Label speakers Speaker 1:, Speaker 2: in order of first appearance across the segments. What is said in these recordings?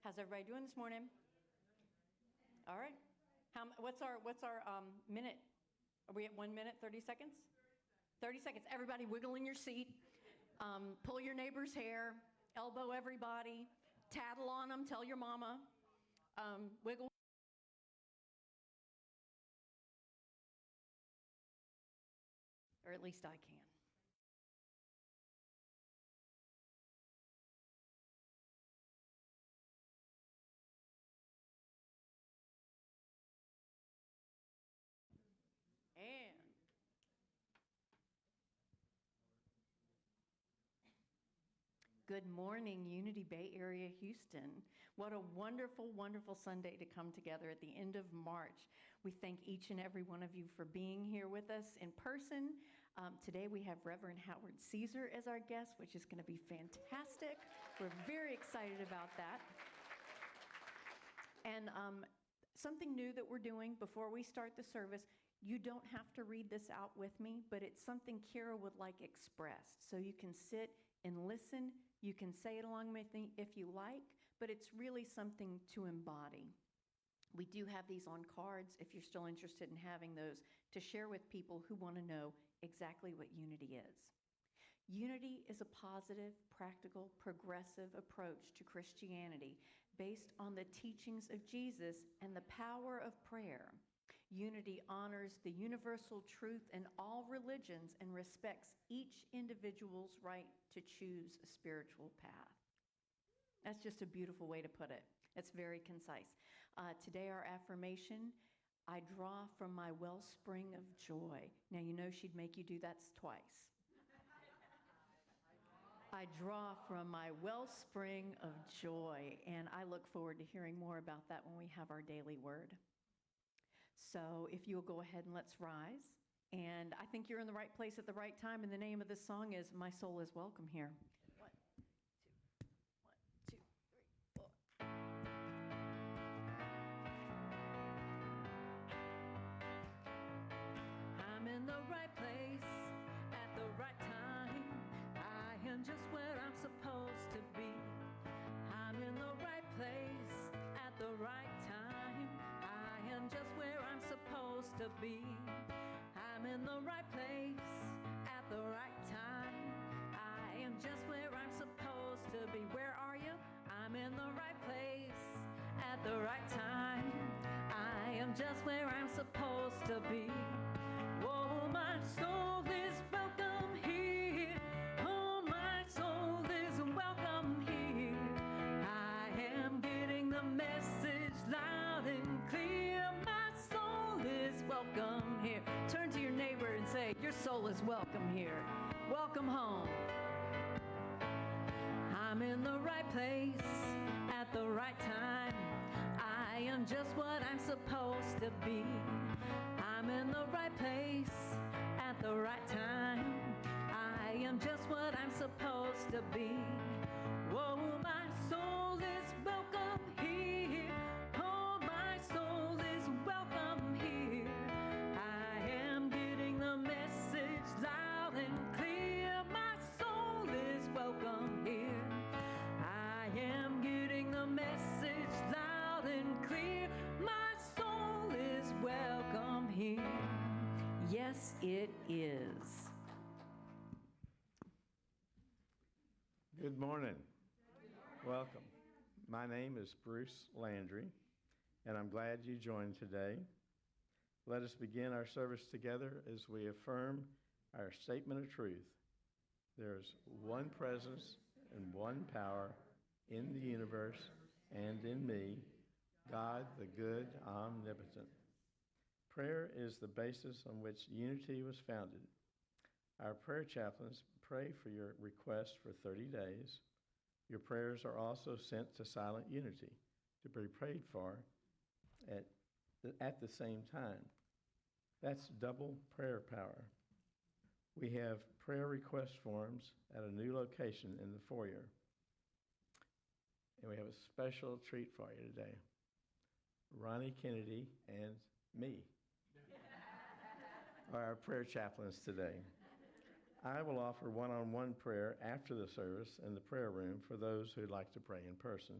Speaker 1: How's everybody doing this morning? All right. What's our minute? Are we at 1 minute, 30 seconds? 30 seconds. Everybody wiggle in your seat. Pull your neighbor's hair. Elbow everybody. Tattle on them. Tell your mama. Wiggle. Or at least I can. And good morning, Unity Bay Area, Houston. What a wonderful, wonderful Sunday to come together at the end of March. We thank each and every one of you for being here with us in person. Today we have Reverend Howard Caesar as our guest, which is going to be fantastic. We're very excited about that. And something new that we're doing before we start the service, you don't have to read this out with me, but it's something Kira would like expressed. So you can sit and listen. You can say it along with me if you like, but it's really something to embody. We do have these on cards if you're still interested in having those to share with people who want to know exactly what unity is. Unity is a positive, practical, progressive approach to Christianity based on the teachings of Jesus and the power of prayer. Unity honors the universal truth in all religions and respects each individual's right to choose a spiritual path. That's just a beautiful way to put it. It's very concise. Today, our affirmation, I draw from my wellspring of joy. Now, you know she'd make you do that twice. I draw from my wellspring of joy, and I look forward to hearing more about that when we have our daily word. So if you'll go ahead and let's rise. And I think you're in the right place at the right time, and the name of this song is My Soul is Welcome Here. 1, 2, 1, 2, 3, 4. I'm in the right place at the right time. I am just where I'm supposed to be. I'm in the right place at the right time. I am just where I'm supposed to be. I'm in the right place at the right time. I am just where I'm supposed to be. Where are you? I'm in the right place at the right time. I am just where I'm supposed to be. Oh, my soul is welcome here. Oh, my soul is welcome here. I am getting the message loud and clear. My soul is welcome here. Turn to your neighbor and say, your soul is welcome here. Welcome home. I'm in the right place at the right time. I am just what I'm supposed to be. I'm in the right place at the right time. I am just what I'm supposed to be. Whoa, my soul is welcome here. Oh, my soul is welcome here. I am getting the message loud and clear. My soul is welcome here. I am getting the message loud and clear. My soul is welcome here. Yes, it is.
Speaker 2: Good morning. Welcome. My name is Bruce Landry, and I'm glad you joined today. Let us begin our service together as we affirm our statement of truth. There's one presence and one power in the universe and in me, God the good, omnipotent. Prayer is the basis on which unity was founded. Our prayer chaplains pray for your request for 30 days. Your prayers are also sent to Silent Unity to be prayed for at the same time. That's double prayer power. We have prayer request forms at a new location in the foyer. And we have a special treat for you today. Ronnie Kennedy and me are our prayer chaplains today. I will offer one-on-one prayer after the service in the prayer room for those who'd like to pray in person.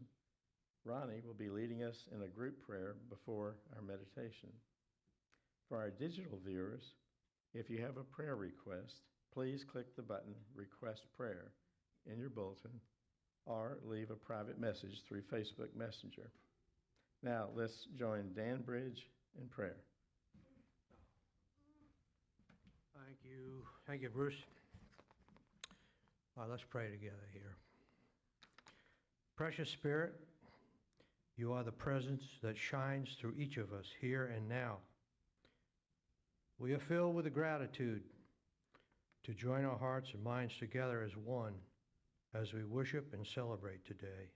Speaker 2: Ronnie will be leading us in a group prayer before our meditation. For our digital viewers, if you have a prayer request, please click the button Request Prayer in your bulletin or leave a private message through Facebook Messenger. Now, let's join Dan Bridge in prayer.
Speaker 3: Thank you. Thank you, Bruce. Let's pray together here. Precious Spirit, you are the presence that shines through each of us here and now. We are filled with the gratitude to join our hearts and minds together as one as we worship and celebrate today.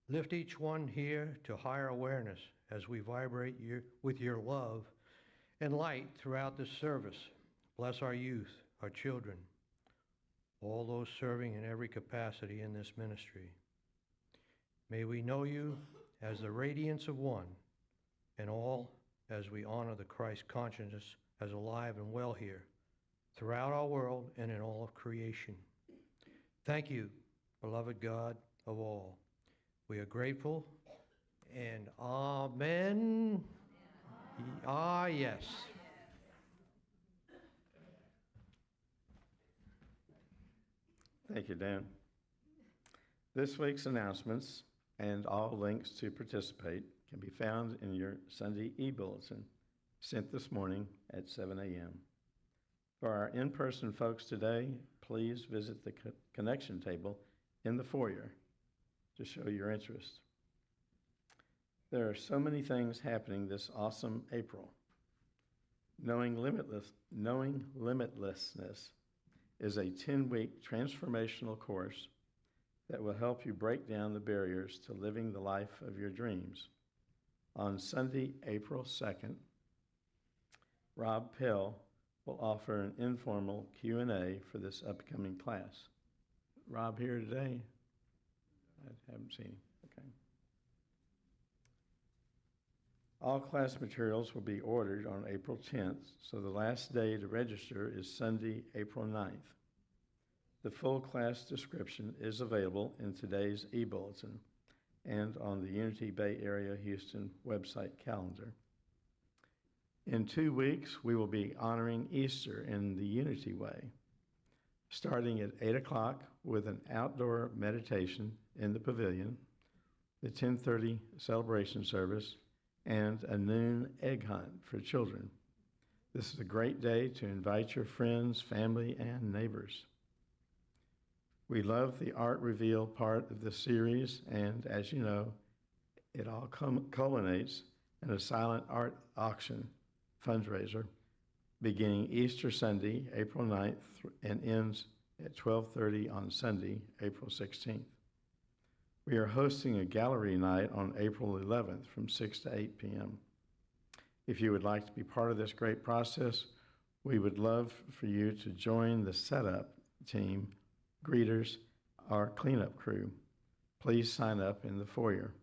Speaker 3: Lift each one here to higher awareness as we vibrate with your love and light throughout this service. Bless our youth, our children, all those serving in every capacity in this ministry. May we know you as the radiance of one, and all as we honor the Christ consciousness as alive and well here, throughout our world and in all of creation. Thank you, beloved God of all. We are grateful, and amen. Ah, yes.
Speaker 2: Thank you, Dan. This week's announcements and all links to participate can be found in your Sunday e-bulletin sent this morning at 7 a.m. For our in-person folks today, please visit the connection table in the foyer to show your interest. There are so many things happening this awesome April. Knowing Limitlessness is a 10-week transformational course that will help you break down the barriers to living the life of your dreams. On Sunday, April 2nd, Rob Pell will offer an informal Q&A for this upcoming class. Rob here today? I haven't seen him. Okay. All class materials will be ordered on April 10th, so the last day to register is Sunday, April 9th. The full class description is available in today's e-bulletin and on the Unity Bay Area Houston website calendar. In 2 weeks, we will be honoring Easter in the Unity Way, starting at 8 o'clock with an outdoor meditation in the pavilion, the 10:30 celebration service, and a noon egg hunt for children. This is a great day to invite your friends, family, and neighbors. We love the art reveal part of the series, and as you know, it all culminates in a silent art auction fundraiser beginning Easter Sunday, April 9th, and ends at 12:30 on Sunday, April 16th. We are hosting a gallery night on April 11th from 6 to 8 p.m. If you would like to be part of this great process, we would love for you to join the setup team, greeters, or cleanup crew. Please sign up in the foyer.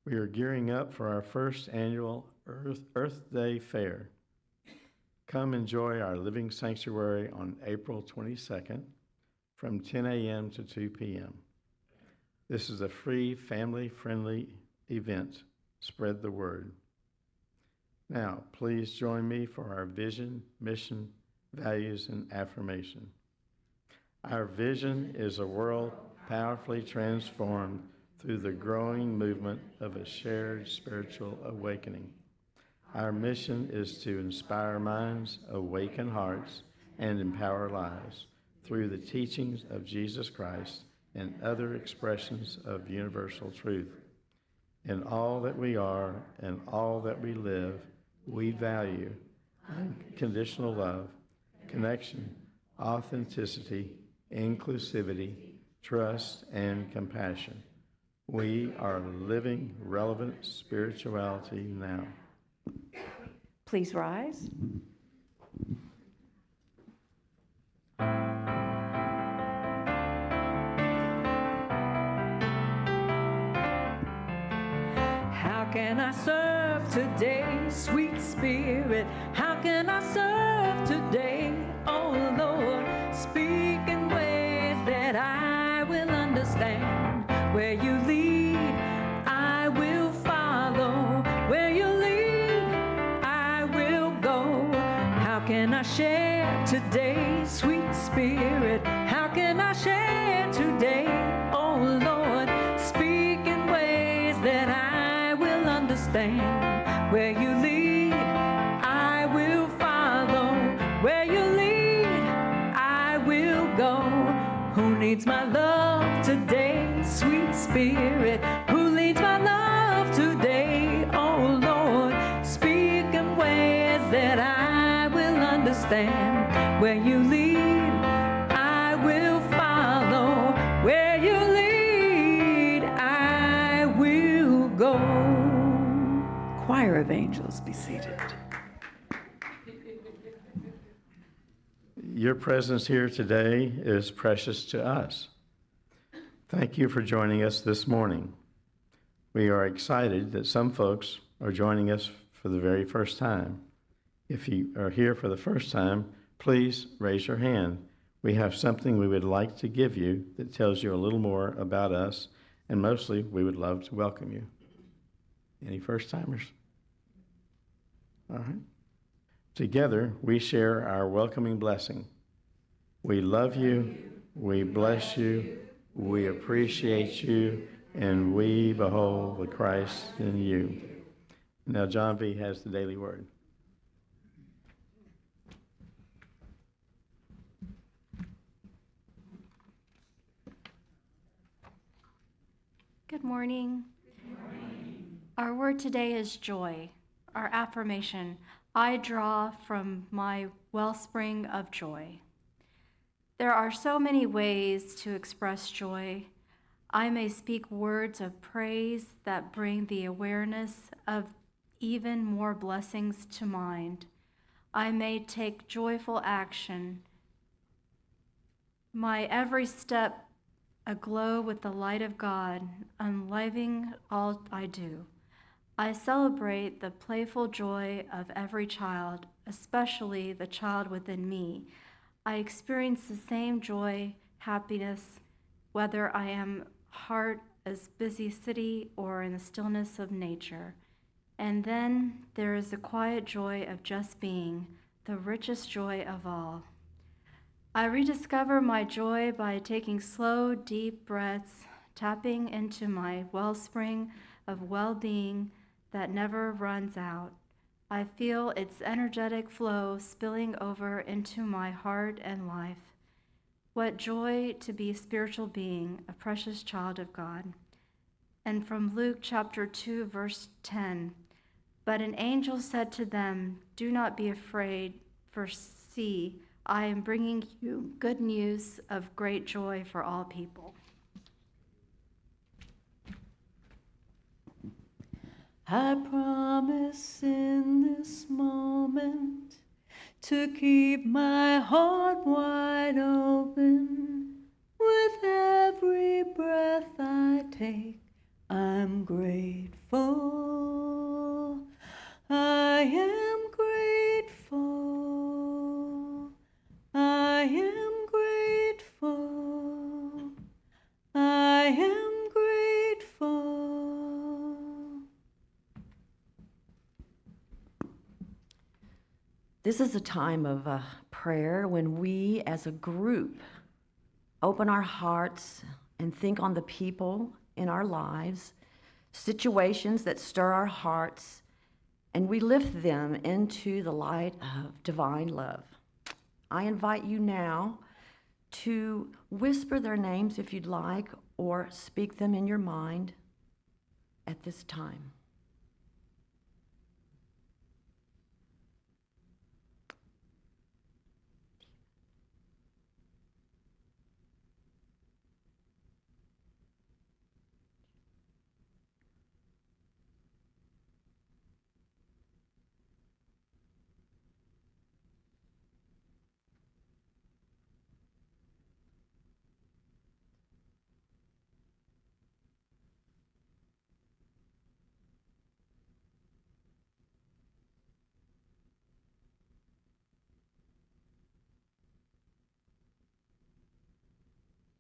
Speaker 2: We are gearing up for our first annual Earth Day Fair. Come enjoy our Living Sanctuary on April 22nd from 10 a.m. to 2 p.m. This is a free, family-friendly event. Spread the word. Now, please join me for our vision, mission, values, and affirmation. Our vision is a world powerfully transformed through the growing movement of a shared spiritual awakening. Our mission is to inspire minds, awaken hearts, and empower lives through the teachings of Jesus Christ and other expressions of universal truth. In all that we are and all that we live, we value unconditional love, connection, authenticity, inclusivity, trust, and compassion. We are living relevant spirituality now.
Speaker 1: Please rise. How can I serve today, sweet Spirit? How can I serve today? Oh Lord, speak in ways that I will understand. can I share today, sweet Spirit? How can I share today? Oh Lord, speak in ways that I will understand. Where you lead, I will follow. Where you lead, I will go. Who needs my love today, sweet Spirit? Who leads my love today? Oh Lord, speak in ways that I will understand. Where you lead, I will follow. Where you lead, I will go. Choir of angels, be seated.
Speaker 2: Your presence here today is precious to us. Thank you for joining us this morning. We are excited that some folks are joining us for the very first time. If you are here for the first time, please raise your hand. We have something we would like to give you that tells you a little more about us, and mostly we would love to welcome you. Any first-timers? All right. Together, we share our welcoming blessing. We love you, we bless you, we appreciate you, and we behold the Christ in you. Now, John V. has the daily word.
Speaker 4: Good morning. Our word today is joy. Our affirmation, I draw from my wellspring of joy. There are so many ways to express joy. I may speak words of praise that bring the awareness of even more blessings to mind. I may take joyful action. My every step aglow with the light of God, enlivening all I do. I celebrate the playful joy of every child, especially the child within me. I experience the same joy, happiness, whether I am heart as busy city or in the stillness of nature. And then there is the quiet joy of just being, the richest joy of all. I rediscover my joy by taking slow, deep breaths, tapping into my wellspring of well-being that never runs out. I feel its energetic flow spilling over into my heart and life. What joy to be a spiritual being, a precious child of God. And from Luke chapter 2, verse 10, but an angel said to them, do not be afraid, for see, I am bringing you good news of great joy for all people.
Speaker 1: I promise in this moment to keep my heart wide open. With every breath I take, I'm grateful. I am grateful. I am grateful. I am grateful.
Speaker 5: This is a time of prayer when we as a group open our hearts and think on the people in our lives, situations that stir our hearts, and we lift them into the light of divine love. I invite you now to whisper their names if you'd like, or speak them in your mind at this time.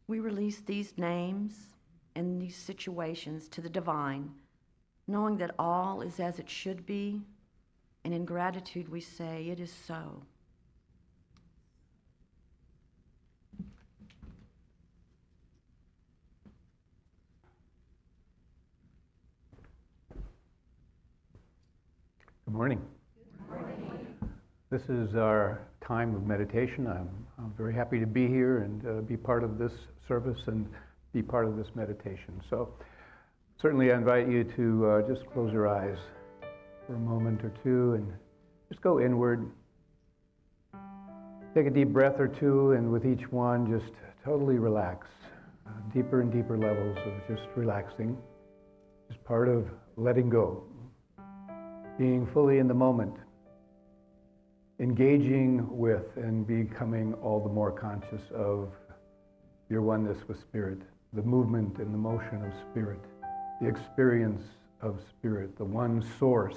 Speaker 5: We release these names and these situations to the divine, knowing that all is as it should be, and in gratitude we say, it is so.
Speaker 6: Good morning. This is our time of meditation. I'm very happy to be here and be part of this service and be part of this meditation. So certainly I invite you to just close your eyes for a moment or two and just go inward. Take a deep breath or two, and with each one, just totally relax. Deeper and deeper levels of just relaxing. Just part of letting go. Being fully in the moment. Engaging with and becoming all the more conscious of your oneness with Spirit. The movement and the motion of Spirit. The experience of Spirit. The one source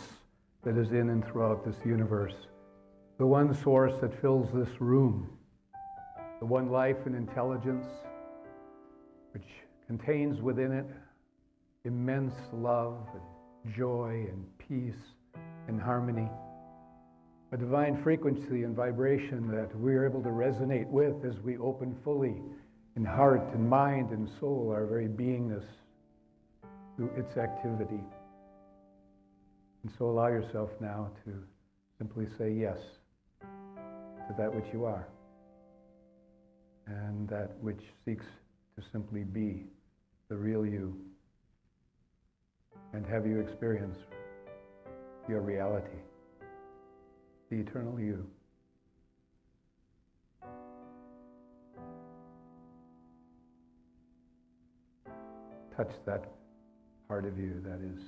Speaker 6: that is in and throughout this universe. The one source that fills this room. The one life and intelligence which contains within it immense love and joy and peace and harmony. A divine frequency and vibration that we are able to resonate with as we open fully in heart and mind and soul, our very beingness, through its activity. And so allow yourself now to simply say yes to that which you are, and that which seeks to simply be the real you, and have you experience your reality, the eternal you. Touch that part of you that is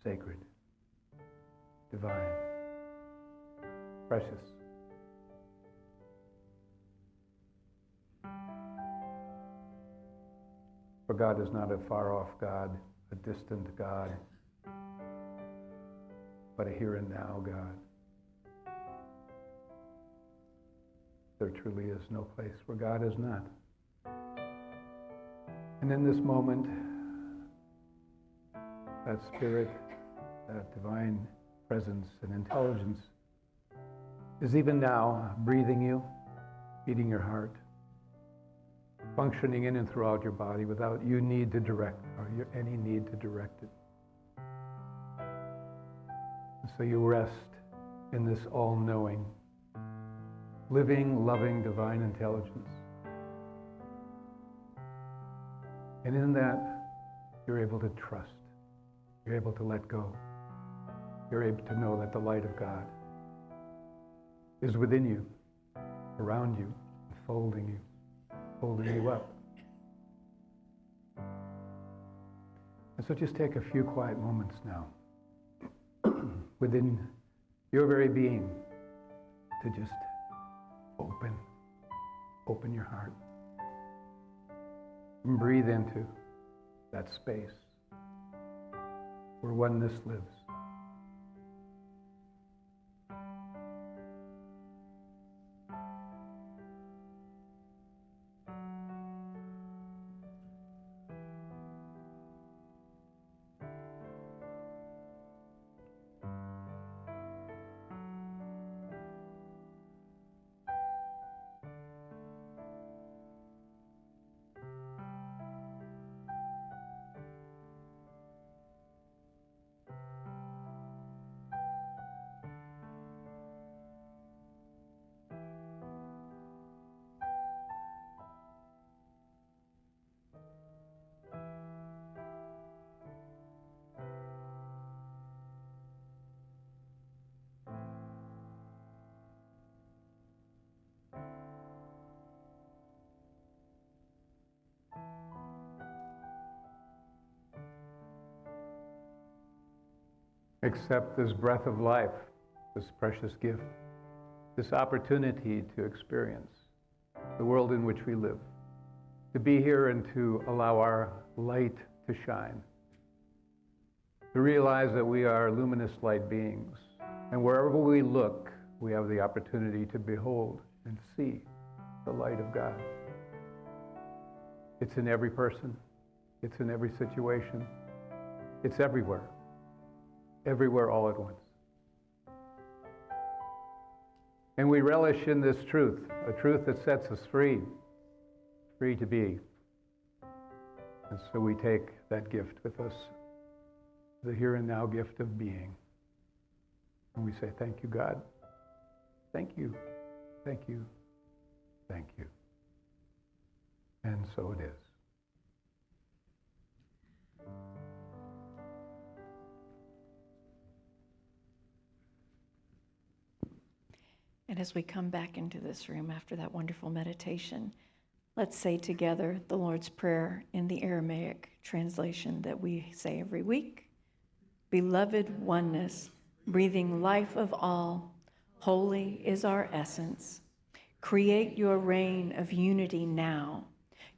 Speaker 6: sacred, divine, precious. For God is not a far-off God, a distant God, but a here and now God. There truly is no place where God is not. And in this moment, that Spirit, that divine presence and intelligence is even now breathing you, beating your heart, functioning in and throughout your body without you need to direct or any need to direct it. And so you rest in this all-knowing, living, loving, divine intelligence. And in that, you're able to trust. You're able to let go. You're able to know that the light of God is within you, around you, enfolding you, holding you up. And so just take a few quiet moments now within your very being to just open your heart and breathe into that space where oneness lives. Accept this breath of life, this precious gift, this opportunity to experience the world in which we live, to be here and to allow our light to shine, to realize that we are luminous light beings, and wherever we look, we have the opportunity to behold and see the light of God. It's in every person, it's in every situation, it's everywhere. Everywhere all at once. And we relish in this truth, a truth that sets us free, free to be. And so we take that gift with us, the here and now gift of being. And we say, thank you, God. Thank you. Thank you. Thank you. And so it is.
Speaker 1: And as we come back into this room after that wonderful meditation, let's say together the Lord's Prayer in the Aramaic translation that we say every week. Beloved oneness, breathing life of all, holy is our essence. Create your reign of unity now.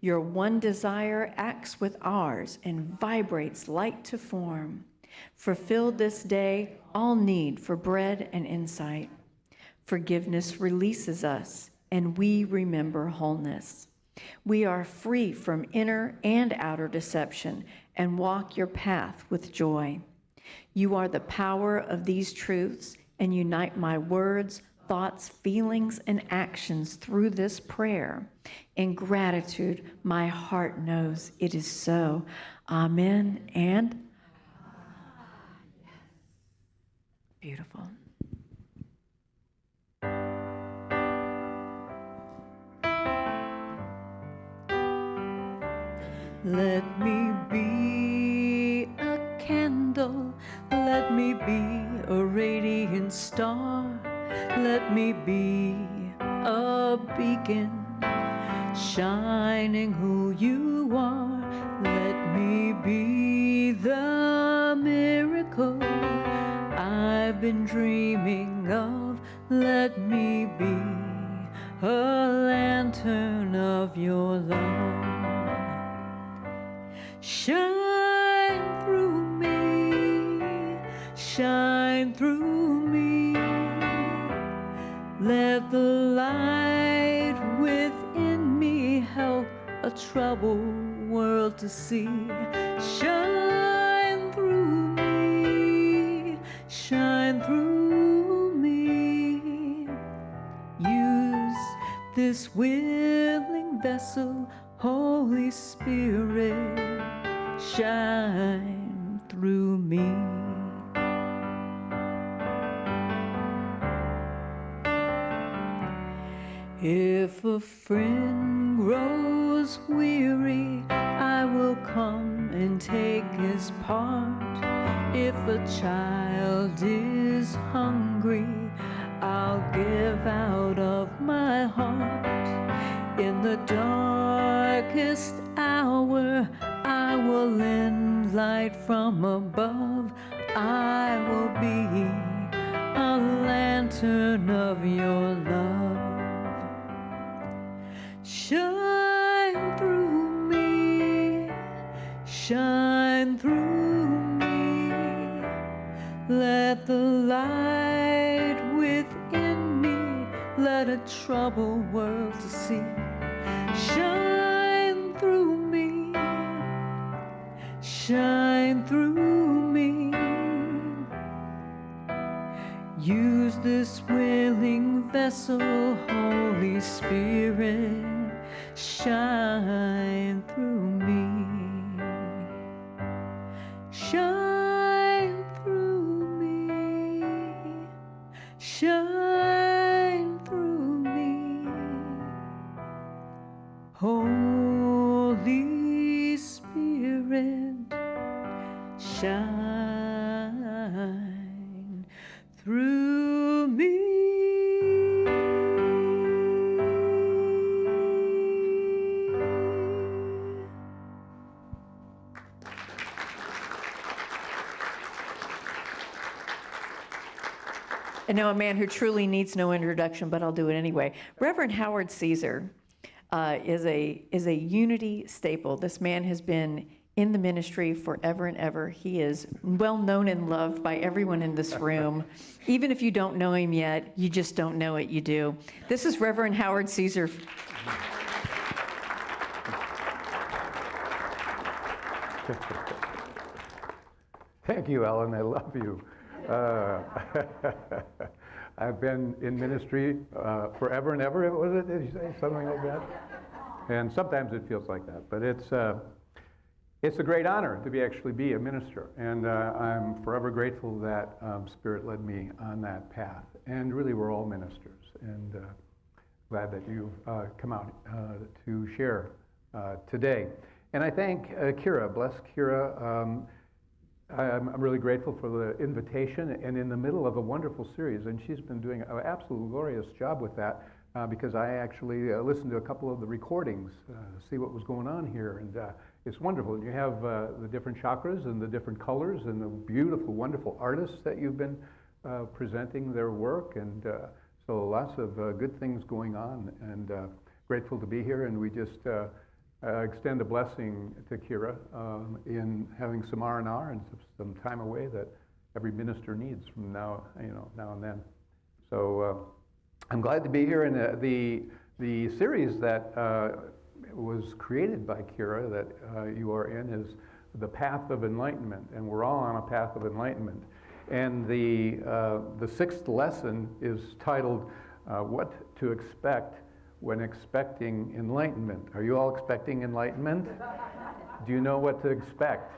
Speaker 1: Your one desire acts with ours and vibrates light to form. Fulfill this day all need for bread and insight. Forgiveness releases us, and we remember wholeness. We are free from inner and outer deception and walk your path with joy. You are the power of these truths and unite my words, thoughts, feelings, and actions through this prayer. In gratitude, my heart knows it is so. Amen and beautiful. Let me be a candle, let me be a radiant star, let me be a beacon, shining who you are, let me be the miracle I've been dreaming of, let me be a lantern of your love. Shine through me, shine through me. Let the light within me help a troubled world to see. Shine through me, shine through me. Use this willing vessel, Holy Spirit, shine through me. If a friend grows weary, I will come and take his part. If a child is hungry, I'll give out of my heart. In the darkest hour, I will lend light from above. I will be a lantern of your love. Shine through me, shine through me. Let the light within me, let a troubled world to see. Shine through me, shine through me. Use this willing vessel, Holy Spirit, shine through me. Shine through me, shine through me. Holy Spirit, shine through me. And now a man who truly needs no introduction, but I'll do it anyway. Reverend Howard Caesar is a unity staple. This man has been in the ministry forever and ever. He is well known and loved by everyone in this room. Even if you don't know him yet, you just don't know it, you do. This is Reverend Howard Caesar.
Speaker 6: Thank you, Ellen. I love you. I've been in ministry forever and ever, was it? Did you say something like that? And sometimes it feels like that. But It's a great honor to actually be a minister, and I'm forever grateful that Spirit led me on that path. And really, we're all ministers, and glad that you come out to share today. And I thank Kira, bless Kira. I'm really grateful for the invitation, and in the middle of a wonderful series, and she's been doing an absolutely glorious job with that, because I actually listened to a couple of the recordings, see what was going on here, and it's wonderful. You have the different chakras and the different colors and the beautiful, wonderful artists that you've been presenting their work, and so lots of good things going on, and grateful to be here, and we just extend a blessing to Kira in having some R&R and some time away that every minister needs from now and then. So I'm glad to be here, and the series that was created by Kira that you are in is The Path of Enlightenment, and we're all on a path of enlightenment. And the sixth lesson is titled What to Expect When Expecting Enlightenment. Are you all expecting enlightenment? Do you know what to expect?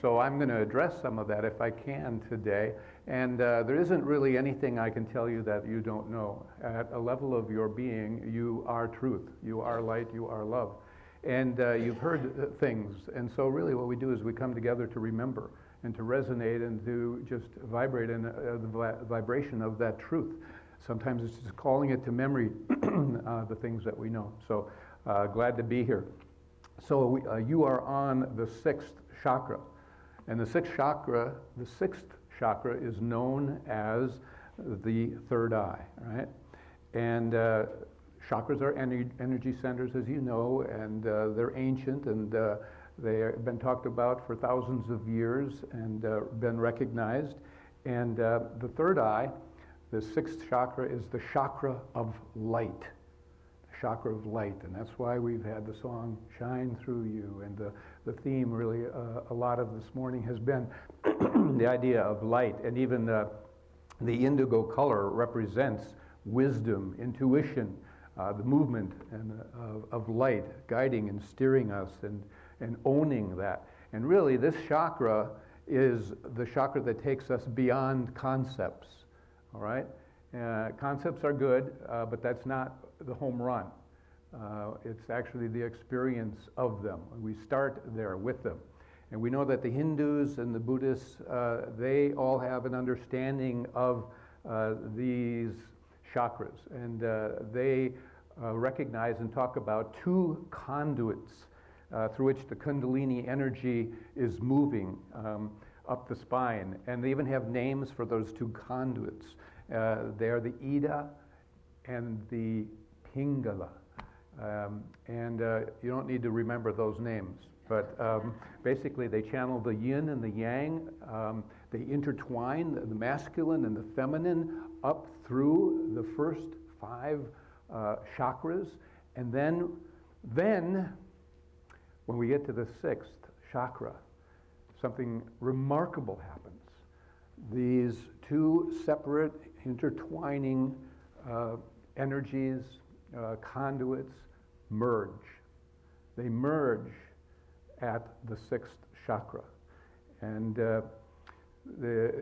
Speaker 6: So I'm going to address some of that if I can today. And there isn't really anything I can tell you that you don't know. At a level of your being, you are truth. You are light. You are love. And you've heard things. And so really what we do is we come together to remember and to resonate and to just vibrate in the vibration of that truth. Sometimes it's just calling it to memory, the things that we know. So glad to be here. So you are on the sixth chakra. And the sixth chakra is known as the third eye, right? And chakras are energy centers, as you know, and they're ancient, and they have been talked about for thousands of years and been recognized. And the third eye, the sixth chakra, is the chakra of light. The chakra of light, and that's why we've had the song Shine Through You, and the theme really a lot of this morning has been the idea of light, and even the indigo color represents wisdom, intuition, the movement of light guiding and steering us and owning that. And really this chakra is the chakra that takes us beyond concepts, all right? Concepts are good, but that's not the home run. It's actually the experience of them. We start there with them. And we know that the Hindus and the Buddhists, they all have an understanding of these chakras. And they recognize and talk about two conduits through which the Kundalini energy is moving up the spine. And they even have names for those two conduits. They are the Ida and the Pingala. And you don't need to remember those names, but basically they channel the yin and the yang. They intertwine the masculine and the feminine up through the first 5 chakras, and then when we get to the 6th chakra, something remarkable happens. These two separate intertwining energies, conduits, merge. They merge at the 6th chakra. And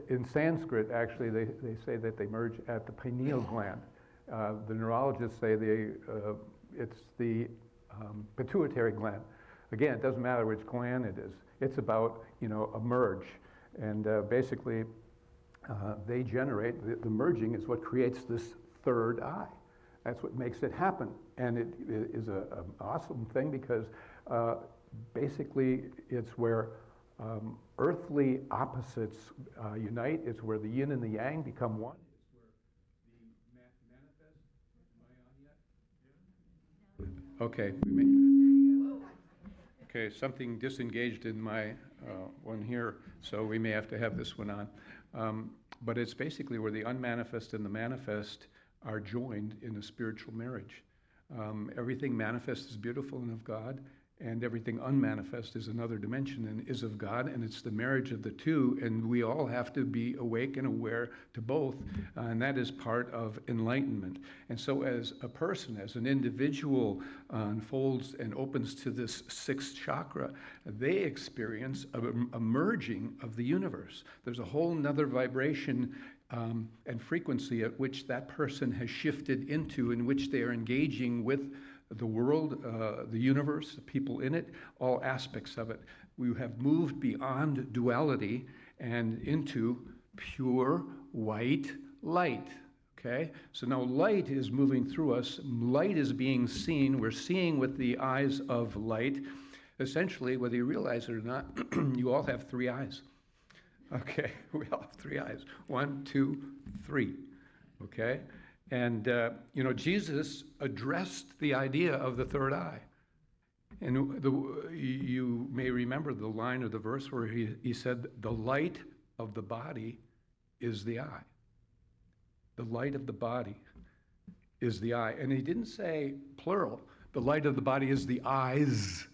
Speaker 6: in Sanskrit, actually, they say that they merge at the pineal gland. The neurologists say it's the pituitary gland. Again, it doesn't matter which gland it is. It's about, a merge. And basically, they generate, the merging is what creates this third eye. That's what makes it happen. And it is an awesome thing because basically it's where earthly opposites unite. It's where the yin and the yang become one. It's where the manifest. Am I on yet? Okay, something disengaged in my one here, so we may have to have this one on. But it's basically where the unmanifest and the manifest are joined in a spiritual marriage. Everything manifest is beautiful and of God, and everything unmanifest is another dimension and is of God, and it's the marriage of the two, and we all have to be awake and aware to both, and that is part of enlightenment. And so as a person, as an individual unfolds and opens to this sixth chakra, they experience a merging of the universe. There's a whole nother vibration and frequency at which that person has shifted into, in which they are engaging with the world, the universe, the people in it, all aspects of it. We have moved beyond duality and into pure white light. Okay? So now light is moving through us. Light is being seen. We're seeing with the eyes of light. Essentially, whether you realize it or not, you all have three eyes. Okay? We all have three eyes. 1, 2, 3. Okay? And, Jesus addressed the idea of the third eye. And you may remember the line of the verse where he said, the light of the body is the eye. The light of the body is the eye. And he didn't say plural. The light of the body is the eyes.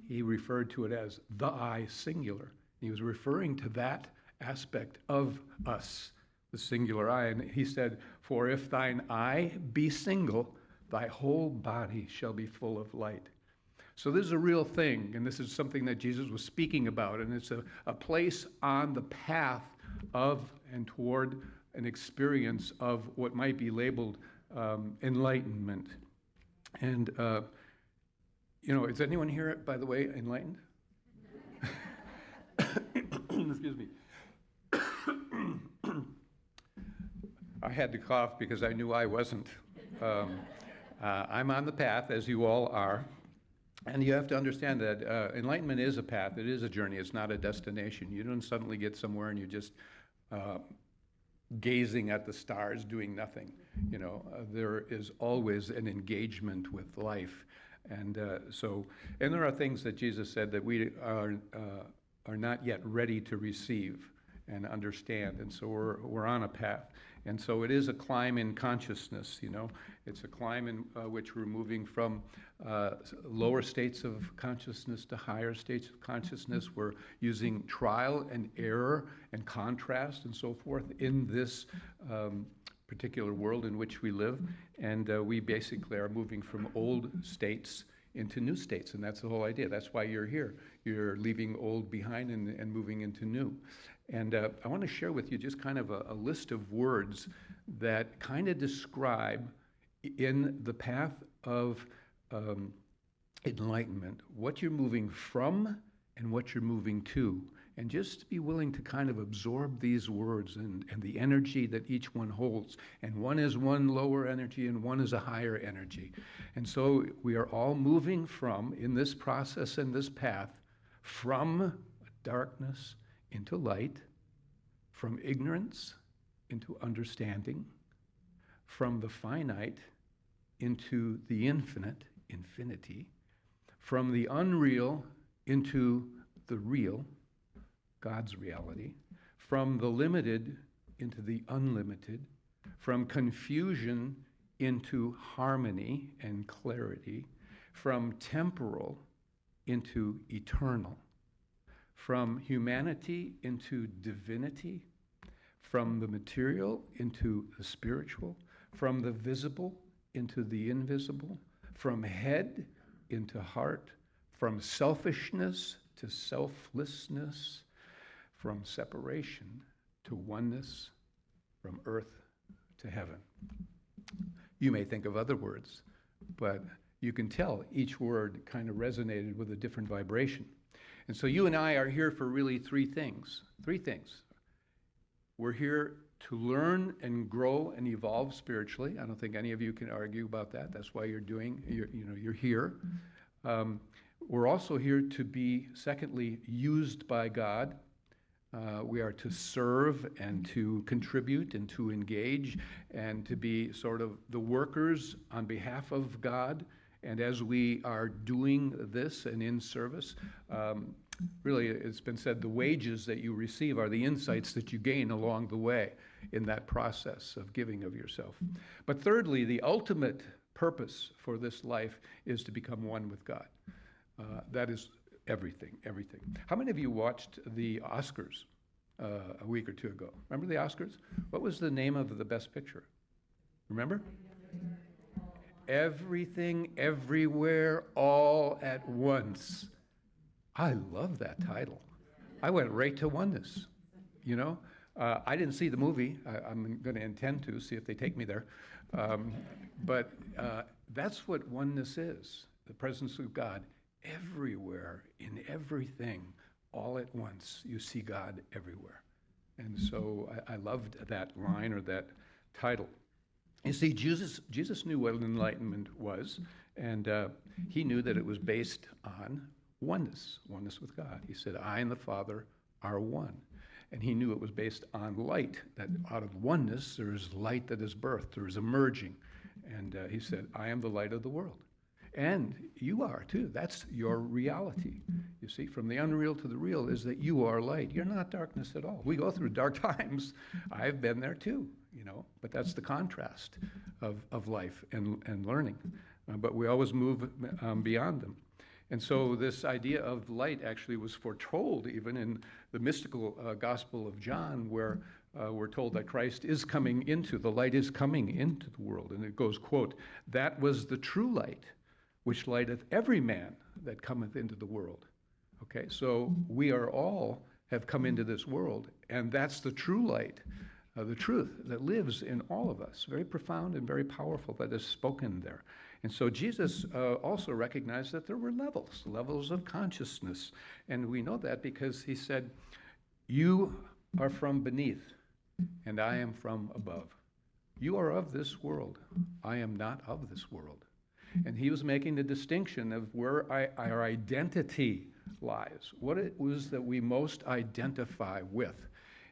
Speaker 6: He referred to it as the eye, singular. He was referring to that aspect of us, the singular eye. And he said, for if thine eye be single, thy whole body shall be full of light. So this is a real thing, and this is something that Jesus was speaking about, and it's a place on the path of and toward an experience of what might be labeled enlightenment. And, is anyone here, by the way, enlightened? Excuse me. I had to cough because I knew I wasn't. I'm on the path, as you all are. And you have to understand that enlightenment is a path. It is a journey. It's not a destination. You don't suddenly get somewhere and you're just gazing at the stars doing nothing. There is always an engagement with life. And and there are things that Jesus said that we are not yet ready to receive and understand. And so we're on a path. And so it is a climb in consciousness, It's a climb in which we're moving from lower states of consciousness to higher states of consciousness. We're using trial and error and contrast and so forth in this particular world in which we live. And we basically are moving from old states into new states. And that's the whole idea. That's why you're here. You're leaving old behind and moving into new. And I want to share with you just kind of a list of words that kind of describe in the path of enlightenment what you're moving from and what you're moving to. And just be willing to kind of absorb these words and the energy that each one holds. And one is one lower energy and one is a higher energy. And so we are all moving from, in this process and this path, from darkness into light, from ignorance into understanding, from the finite into the infinite, infinity, from the unreal into the real, God's reality, from the limited into the unlimited, from confusion into harmony and clarity, from temporal into eternal, from humanity into divinity, from the material into the spiritual, from the visible into the invisible, from head into heart, from selfishness to selflessness, from separation to oneness, from earth to heaven. You may think of other words, but you can tell each word kind of resonated with a different vibration. And so you and I are here for really three things. We're here to learn and grow and evolve spiritually. I don't think any of you can argue about that. That's why you're here. We're also here to be, secondly, used by God. We are to serve and to contribute and to engage and to be sort of the workers on behalf of God. And as we are doing this and in service, really, it's been said, the wages that you receive are the insights that you gain along the way in that process of giving of yourself. But thirdly, the ultimate purpose for this life is to become one with God.
Speaker 7: That is everything, everything. How many of you watched the Oscars a week or two ago? Remember the Oscars? What was the name of the Best Picture? Remember? Everything, Everywhere, All at Once. I love that title. I went right to oneness, you know? I didn't see the movie. I'm going to intend to see if they take me there. But that's what oneness is, the presence of God everywhere, in everything, all at once. You see God everywhere. And so I loved that line or that title. You see, Jesus knew what enlightenment was, and he knew that it was based on oneness with God. He said, I and the Father are one. And he knew it was based on light, that out of oneness there is light that is birthed, there is emerging. And he said, I am the light of the world. And you are too. That's your reality. You see, from the unreal to the real is that you are light. You're not darkness at all. We go through dark times. I've been there too, you know, but that's the contrast of life and learning. But we always move beyond them. And so this idea of light actually was foretold even in the mystical Gospel of John, where we're told that Christ is coming into, the light is coming into the world. And it goes, quote, that was the true light, which lighteth every man that cometh into the world. Okay, so we are all have come into this world, and that's the true light, the truth that lives in all of us. Very profound and very powerful that is spoken there. And so Jesus also recognized that there were levels of consciousness. And we know that because he said, you are from beneath, and I am from above. You are of this world. I am not of this world. And he was making the distinction of where our identity lies, what it was that we most identify with.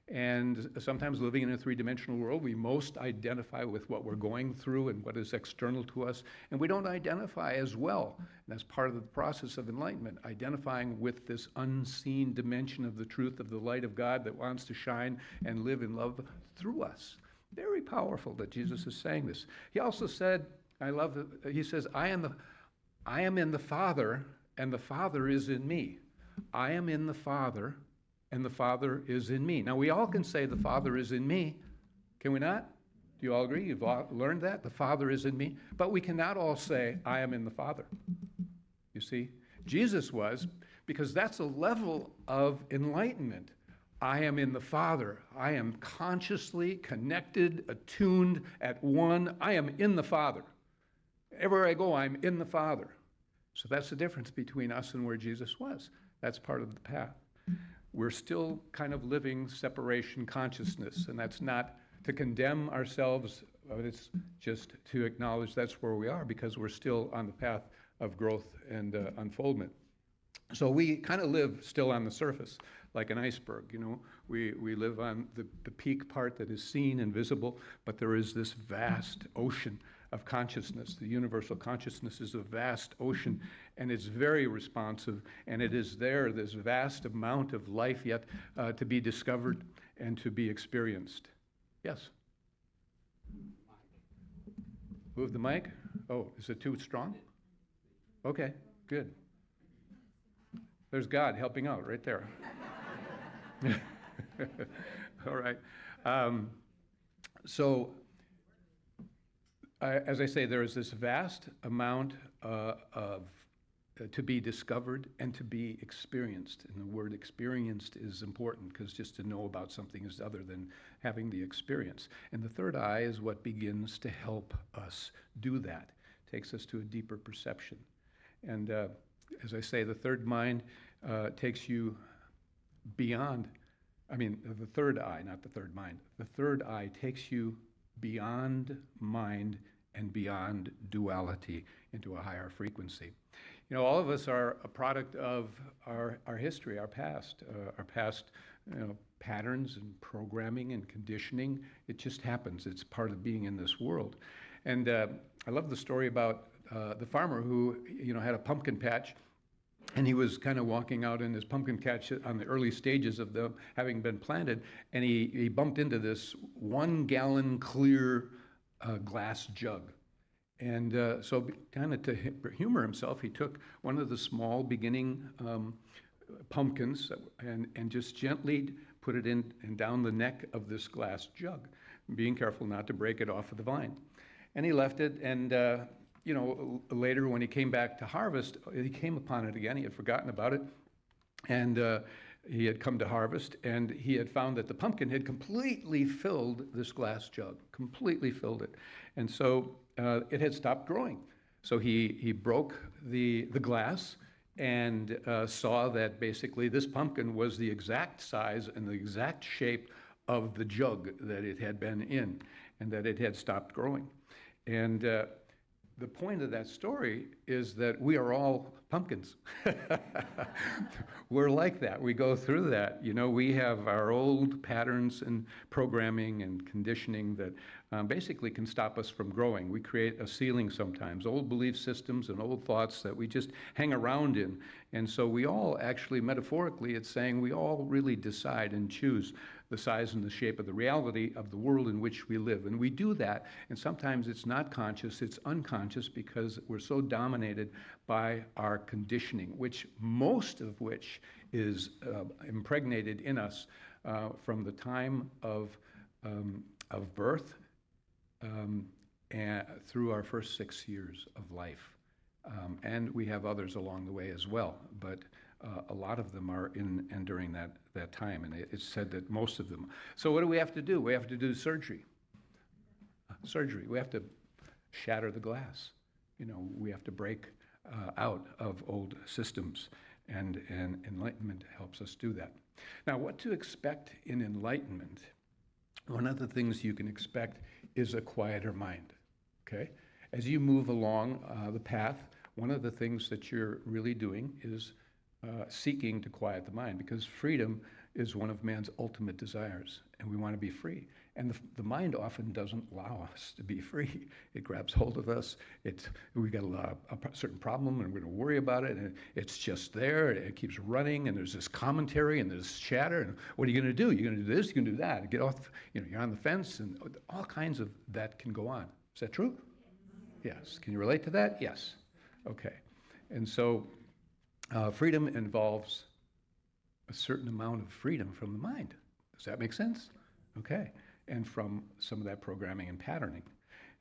Speaker 7: And sometimes living in a three-dimensional world, we most identify with what we're going through and what is external to us, and we don't identify as well. And that's part of the process of enlightenment, identifying with this unseen dimension of the truth of the light of God that wants to shine and live in love through us. Very powerful that Jesus is saying this. He also said, I love it, he says, I am in the Father, and the Father is in me. I am in the Father, and the Father is in me. Now, we all can say the Father is in me. Can we not? Do you all agree? You've all learned that? The Father is in me. But we cannot all say, I am in the Father. You see? Jesus was, because that's a level of enlightenment. I am in the Father. I am consciously connected, attuned, at one. I am in the Father. Everywhere I go, I'm in the Father. So that's the difference between us and where Jesus was. That's part of the path. We're still kind of living separation consciousness, and that's not to condemn ourselves, but it's just to acknowledge that's where we are because we're still on the path of growth and unfoldment. So we kind of live still on the surface, like an iceberg, you know. We live on the peak part that is seen and visible, but there is this vast ocean of consciousness. The universal consciousness is a vast ocean, and it's very responsive, and it is there, this vast amount of life yet to be discovered and to be experienced. Yes? Move the mic? Oh, is it too strong? Okay, good. There's God helping out right there. All right. As I say, there is this vast amount to be discovered and to be experienced. And the word experienced is important because just to know about something is other than having the experience. And the third eye is what begins to help us do that, takes us to a deeper perception. And as I say, the third mind takes you beyond, the third eye, not the third mind. The third eye takes you beyond mind and beyond duality into a higher frequency. You know, all of us are a product of our history, our past, patterns and programming and conditioning. It just happens. It's part of being in this world. And I love the story about the farmer who, had a pumpkin patch, and he was kind of walking out in his pumpkin patch on the early stages of them having been planted, and he bumped into this 1 gallon clear glass jug. And so kind of to humor himself, he took one of the small beginning pumpkins and just gently put it in and down the neck of this glass jug, being careful not to break it off of the vine. And he left it, and later when he came back to harvest, he came upon it again. He had forgotten about it, and he had come to harvest, and he had found that the pumpkin had completely filled this glass jug, completely filled it. And so it had stopped growing. So he broke the glass and saw that basically this pumpkin was the exact size and the exact shape of the jug that it had been in, and that it had stopped growing. And the point of that story is that we are all pumpkins. We're like that. We go through that. You know, we have our old patterns and programming and conditioning that basically can stop us from growing. We create a ceiling sometimes, old belief systems and old thoughts that we just hang around in. And so we all actually, metaphorically, it's saying we all really decide and choose the size and the shape of the reality of the world in which we live. And we do that, and sometimes it's not conscious, it's unconscious, because we're so dominated by our conditioning, which most of which is impregnated in us from the time of birth and through our first 6 years of life. And we have others along the way as well, but a lot of them are in and during that time, and it's said that most of them. So what do we have to do? We have to do surgery. Surgery. We have to shatter the glass. You know, we have to break out of old systems, and enlightenment helps us do that. Now, what to expect in enlightenment? One of the things you can expect is a quieter mind, okay? As you move along the path, one of the things that you're really doing is seeking to quiet the mind, because freedom is one of man's ultimate desires, and we want to be free. And the mind often doesn't allow us to be free. It grabs hold of us. We got a certain problem, and we're going to worry about it, and it's just there. It keeps running, and there's this commentary, and there's chatter, and what are you going to do? You're going to do this, you're going to do that, and get off, you're on the fence, and all kinds of that can go on. Is that true? Yes. Can you relate to that? Yes. Okay. And so freedom involves a certain amount of freedom from the mind. Does that make sense? Okay. And from some of that programming and patterning.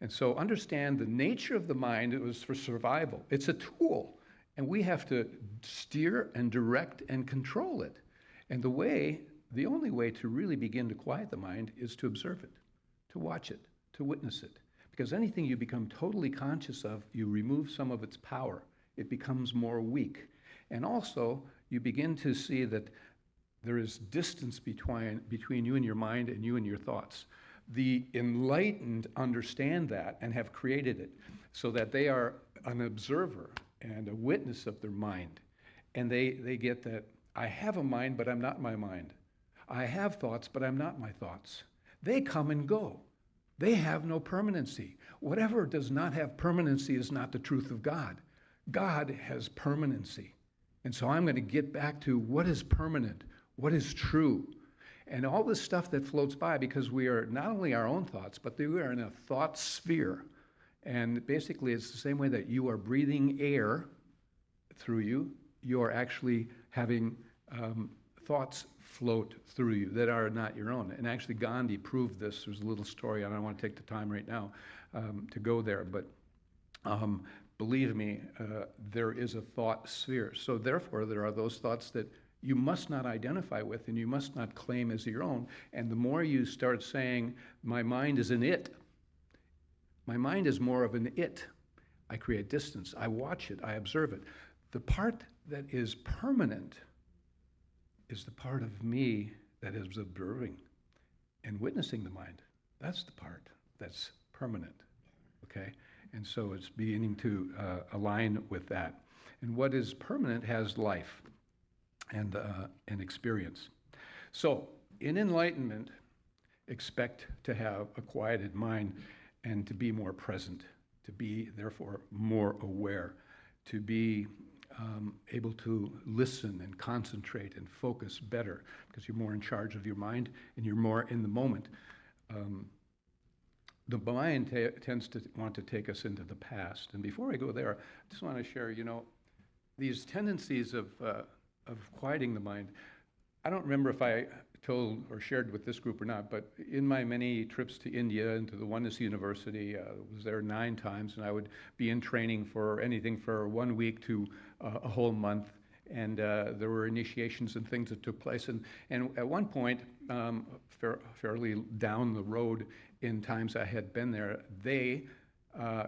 Speaker 7: And so understand the nature of the mind. It was for survival. It's a tool, and we have to steer and direct and control it. And the only way to really begin to quiet the mind is to observe it, to watch it, to witness it. Because anything you become totally conscious of, you remove some of its power. It becomes more weak. And also, you begin to see that there is distance between you and your mind and you and your thoughts. The enlightened understand that and have created it so that they are an observer and a witness of their mind. And they get that, I have a mind, but I'm not my mind. I have thoughts, but I'm not my thoughts. They come and go. They have no permanency. Whatever does not have permanency is not the truth of God. God has permanency. And so I'm going to get back to what is permanent, what is true, and all this stuff that floats by, because we are not only our own thoughts, but we are in a thought sphere. And basically, it's the same way that you are breathing air through you, you are actually having thoughts float through you that are not your own. And actually, Gandhi proved this. There's a little story. I don't want to take the time right now to go there, but believe me, there is a thought sphere. So therefore, there are those thoughts that you must not identify with and you must not claim as your own. And the more you start saying, my mind is an it, my mind is more of an it, I create distance. I watch it. I observe it. The part that is permanent is the part of me that is observing and witnessing the mind. That's the part that's permanent, okay? And so it's beginning to align with that. And what is permanent has life and experience. So in enlightenment, expect to have a quieted mind and to be more present, to be therefore more aware, to be able to listen and concentrate and focus better, because you're more in charge of your mind and you're more in the moment. the mind tends to want to take us into the past. And before I go there, I just want to share, these tendencies of quieting the mind. I don't remember if I told or shared with this group or not, but in my many trips to India and to the Oneness University, I was there 9 times, and I would be in training for anything for 1 week to a whole month. And there were initiations and things that took place. And at one point, fairly down the road in times I had been there, they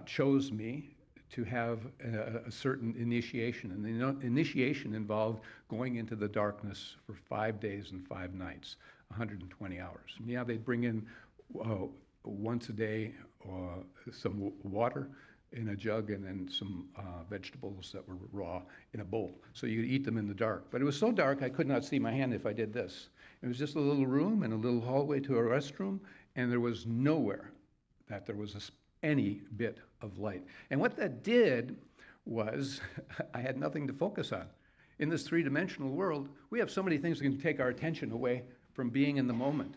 Speaker 7: chose me to have a certain initiation. And the initiation involved going into the darkness for 5 days and 5 nights, 120 hours. And yeah, they'd bring in once a day some water in a jug and then some vegetables that were raw in a bowl. So you could eat them in the dark. But it was so dark I could not see my hand if I did this. It was just a little room and a little hallway to a restroom, and there was nowhere that there was any bit of light. And what that did was I had nothing to focus on. In this 3-dimensional world, we have so many things that can take our attention away from being in the moment.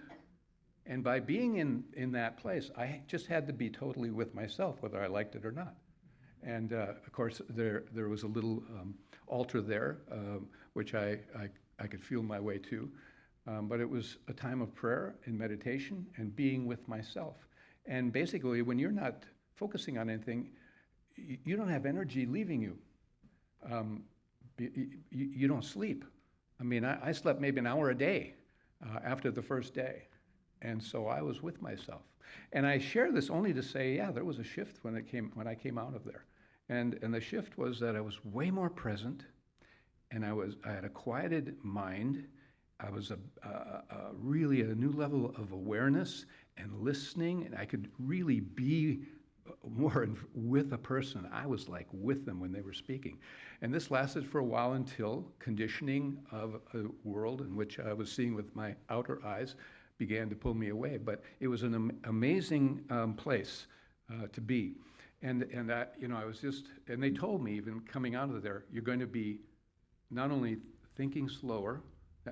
Speaker 7: And by being in that place, I just had to be totally with myself, whether I liked it or not. And of course, there was a little altar there, which I could feel my way to. But it was a time of prayer and meditation and being with myself. And basically, when you're not focusing on anything, you don't have energy leaving you. You don't sleep. I mean, I slept maybe an hour a day after the first day. And so I was with myself. And I share this only to say, yeah, there was a shift when I came out of there. And the shift was that I was way more present, and I had a quieted mind. I was really a new level of awareness and listening, and I could really be more with a person. I was like with them when they were speaking. And this lasted for a while until conditioning of a world in which I was seeing with my outer eyes began to pull me away. But it was an amazing place to be. And I was just, and they told me even coming out of there, you're going to be not only thinking slower,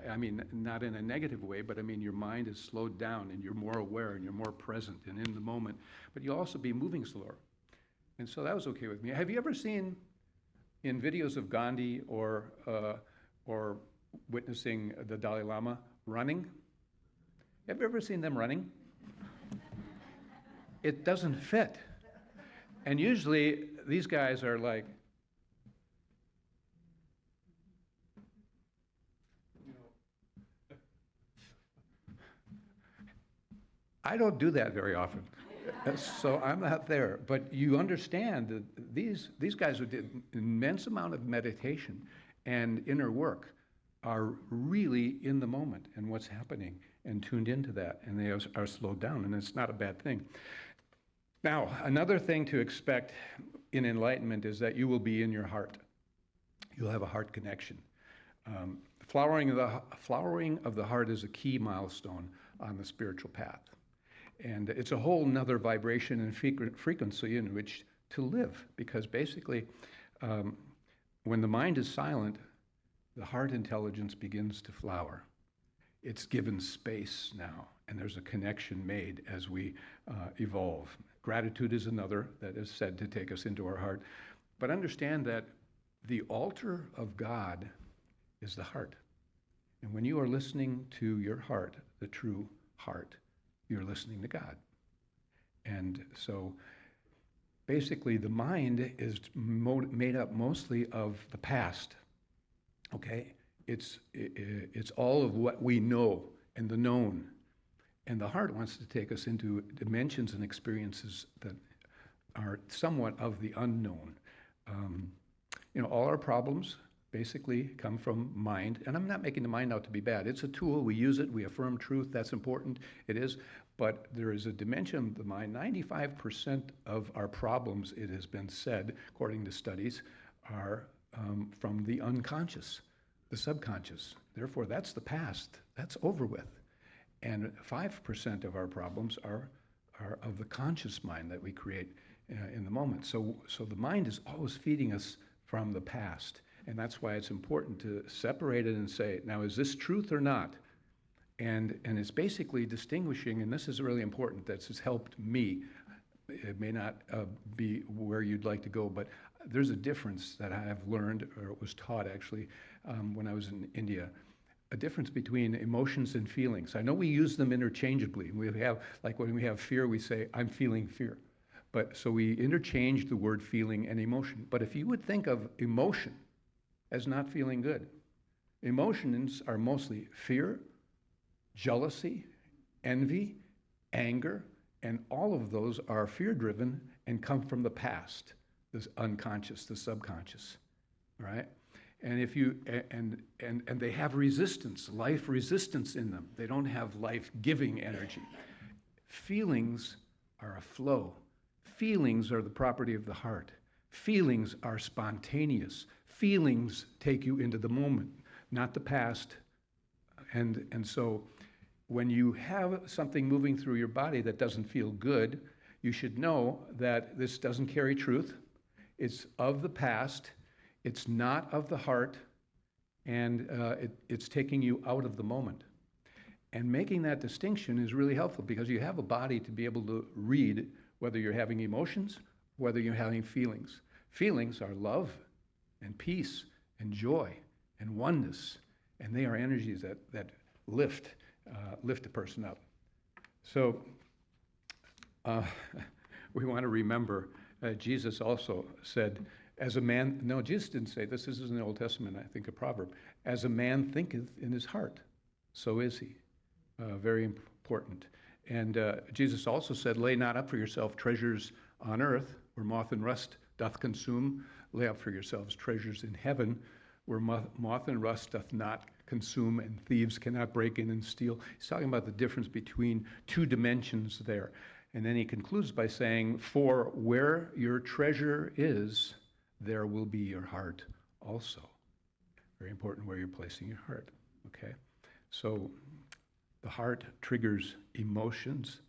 Speaker 7: I mean, not in a negative way, but I mean, your mind is slowed down and you're more aware and you're more present and in the moment, but you'll also be moving slower. And so that was okay with me. Have you ever seen in videos of Gandhi or witnessing the Dalai Lama running? Have you ever seen them running? It doesn't fit. And usually these guys are like, I don't do that very often, so I'm not there. But you understand that these guys who did an immense amount of meditation and inner work are really in the moment and what's happening and tuned into that, and they are slowed down, and it's not a bad thing. Now, another thing to expect in enlightenment is that you will be in your heart. You'll have a heart connection. Flowering of the heart is a key milestone on the spiritual path. And it's a whole nother vibration and frequency in which to live, because basically, when the mind is silent, the heart intelligence begins to flower. It's given space now, and there's a connection made as we evolve. Gratitude is another that is said to take us into our heart. But understand that the altar of God is the heart. And when you are listening to your heart, the true heart, you're listening to God. And so basically the mind is made up mostly of the past, okay? It's all of what we know and the known. And the heart wants to take us into dimensions and experiences that are somewhat of the unknown. All our problems basically come from mind, and I'm not making the mind out to be bad. It's a tool, we use it, we affirm truth, that's important, it is, but there is a dimension of the mind. 95% of our problems, it has been said, according to studies, are from the unconscious, the subconscious. Therefore, that's the past, that's over with. And 5% of our problems are of the conscious mind that we create in the moment. So the mind is always feeding us from the past. And that's why it's important to separate it and say, now, is this truth or not? And it's basically distinguishing, and this is really important, this has helped me It may not be where you'd like to go, but there's a difference that I have learned, or was taught actually, when I was in India. A difference between emotions and feelings. I know we use them interchangeably. We have, like when we have fear, we say, I'm feeling fear. But so we interchange the word feeling and emotion. But if you would think of emotion as not feeling good, emotions are mostly fear, jealousy, envy, anger, and all of those are fear-driven and come from the past, the unconscious, the subconscious, all right? And if you and they have resistance, life resistance in them. They don't have life-giving energy. Feelings are a flow. Feelings are the property of the heart. Feelings are spontaneous. Feelings take you into the moment, not the past. And so when you have something moving through your body that doesn't feel good, you should know that this doesn't carry truth. It's of the past. It's not of the heart, and it's taking you out of the moment. And making that distinction is really helpful because you have a body to be able to read whether you're having emotions, whether you're having feelings. Feelings are love and peace and joy and oneness, and they are energies that lift a person up. So we want to remember Jesus also said, as a man, no, Jesus didn't say this. This is in the Old Testament, I think, a proverb. As a man thinketh in his heart, so is he. Very important. And Jesus also said, lay not up for yourself treasures on earth, where moth and rust doth consume. Lay up for yourselves treasures in heaven, where moth and rust doth not consume, and thieves cannot break in and steal. He's talking about the difference between two dimensions there. And then he concludes by saying, for where your treasure is, there will be your heart also. Very important where you're placing your heart, okay? So the heart triggers emotions.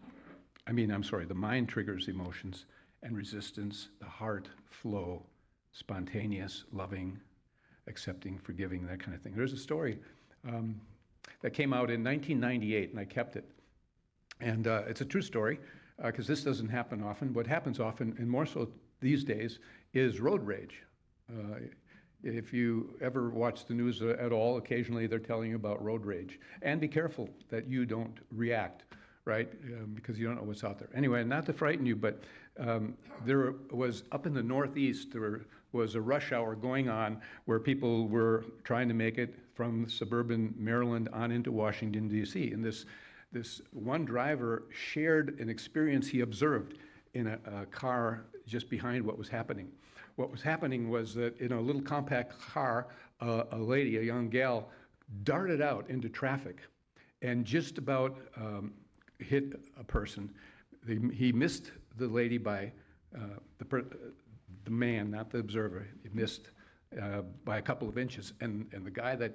Speaker 7: The mind triggers emotions and resistance. The heart flow, spontaneous, loving, accepting, forgiving, that kind of thing. There's a story that came out in 1998, and I kept it. And it's a true story, because this doesn't happen often. What happens often, and more so these days, is road rage. If you ever watch the news at all, occasionally they're telling you about road rage. And be careful that you don't react, right? Because you don't know what's out there. Anyway, not to frighten you, but there was, up in the Northeast, there was a rush hour going on where people were trying to make it from suburban Maryland on into Washington, D.C. And this one driver shared an experience he observed in a car just behind what was happening. What was happening was that in a little compact car, a lady, a young gal, darted out into traffic and just about hit a person. He missed the lady by, the man, not the observer, he missed by a couple of inches. And the guy that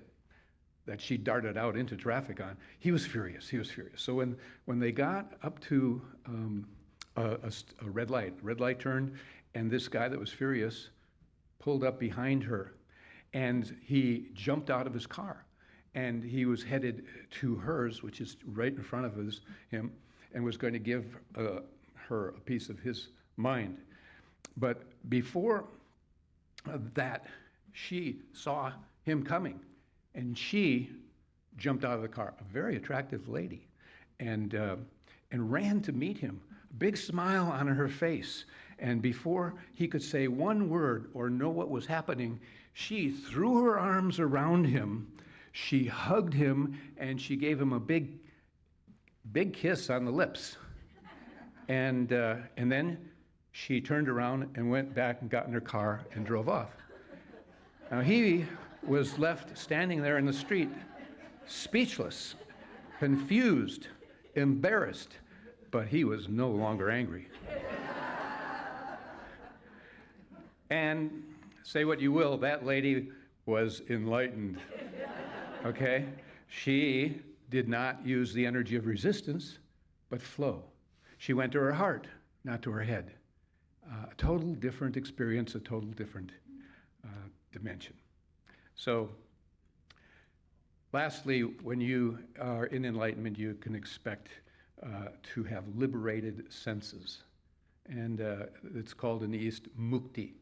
Speaker 7: she darted out into traffic on, he was furious. So when they got up to a red light turned, and this guy that was furious pulled up behind her, and he jumped out of his car, and he was headed to hers, which is right in front of him, and was going to give her a piece of his mind. But before that, she saw him coming, and she jumped out of the car, a very attractive lady, and ran to meet him, a big smile on her face. And before he could say one word or know what was happening, she threw her arms around him, she hugged him, and she gave him a big kiss on the lips. And then she turned around and went back and got in her car and drove off. Now he was left standing there in the street, speechless, confused, embarrassed, but he was no longer angry. And say what you will, that lady was enlightened, okay? She did not use the energy of resistance, but flow. She went to her heart, not to her head. A total different experience, a total different dimension. So, lastly, when you are in enlightenment, you can expect to have liberated senses. and it's called in the East mukti.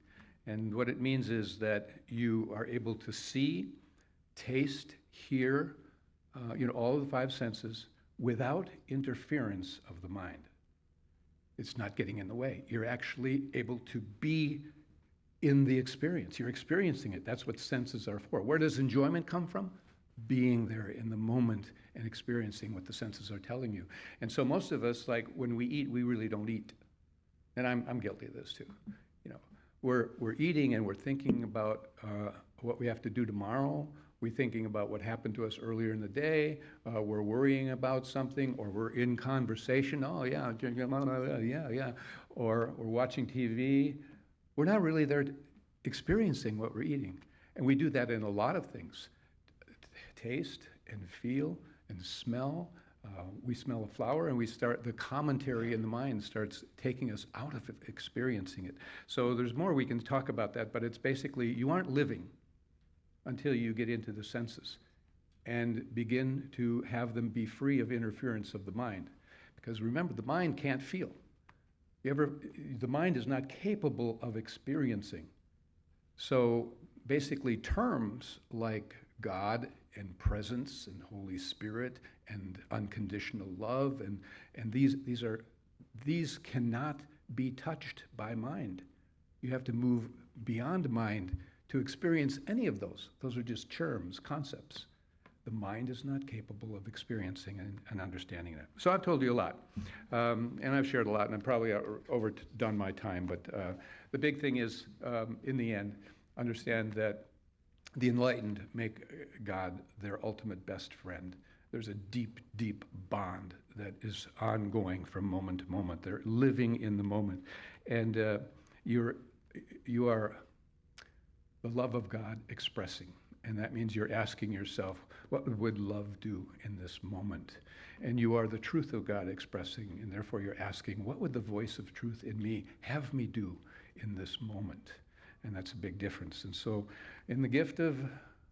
Speaker 7: And what it means is that you are able to see, taste, hear, all of the five senses without interference of the mind. It's not getting in the way. You're actually able to be in the experience. You're experiencing it. That's what senses are for. Where does enjoyment come from? Being there in the moment and experiencing what the senses are telling you. And so most of us, like when we eat, we really don't eat. And I'm guilty of this too. We're eating and we're thinking about what we have to do tomorrow. We're thinking about what happened to us earlier in the day. We're worrying about something, or we're in conversation. Oh yeah, yeah. Or we're watching TV. We're not really there experiencing what we're eating. And we do that in a lot of things. Taste and feel and smell. We smell a flower and the commentary in the mind starts taking us out of experiencing it. So there's more we can talk about that, but it's basically you aren't living until you get into the senses and begin to have them be free of interference of the mind. Because remember, the mind can't feel. The mind is not capable of experiencing. So basically terms like God and presence and Holy Spirit and unconditional love and these cannot be touched by mind. You have to move beyond mind to experience any of those. Those are just terms, concepts. The mind is not capable of experiencing and understanding that. So I've told you a lot, and I've shared a lot, and I've probably overdone my time, but the big thing is, in the end, understand that the enlightened make God their ultimate best friend. There's a deep, deep bond that is ongoing from moment to moment. They're living in the moment. And you are the love of God expressing. And that means you're asking yourself, what would love do in this moment? And you are the truth of God expressing, and therefore you're asking, what would the voice of truth in me have me do in this moment? And that's a big difference. And so in the gift of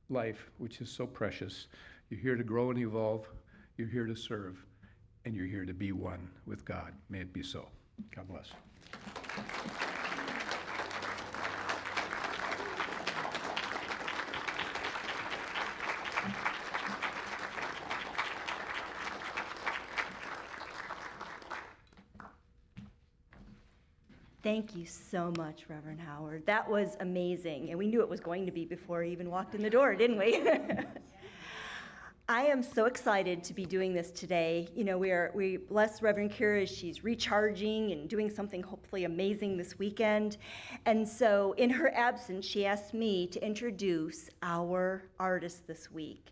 Speaker 7: life, which is so precious, you're here to grow and evolve, you're here to serve, and you're here to be one with God. May it be so. God bless.
Speaker 8: Thank you so much, Reverend Howard. That was amazing, and we knew it was going to be before he even walked in the door, didn't we? I am so excited to be doing this today. We bless Reverend Kira as she's recharging and doing something hopefully amazing this weekend. And so in her absence, she asked me to introduce our artist this week.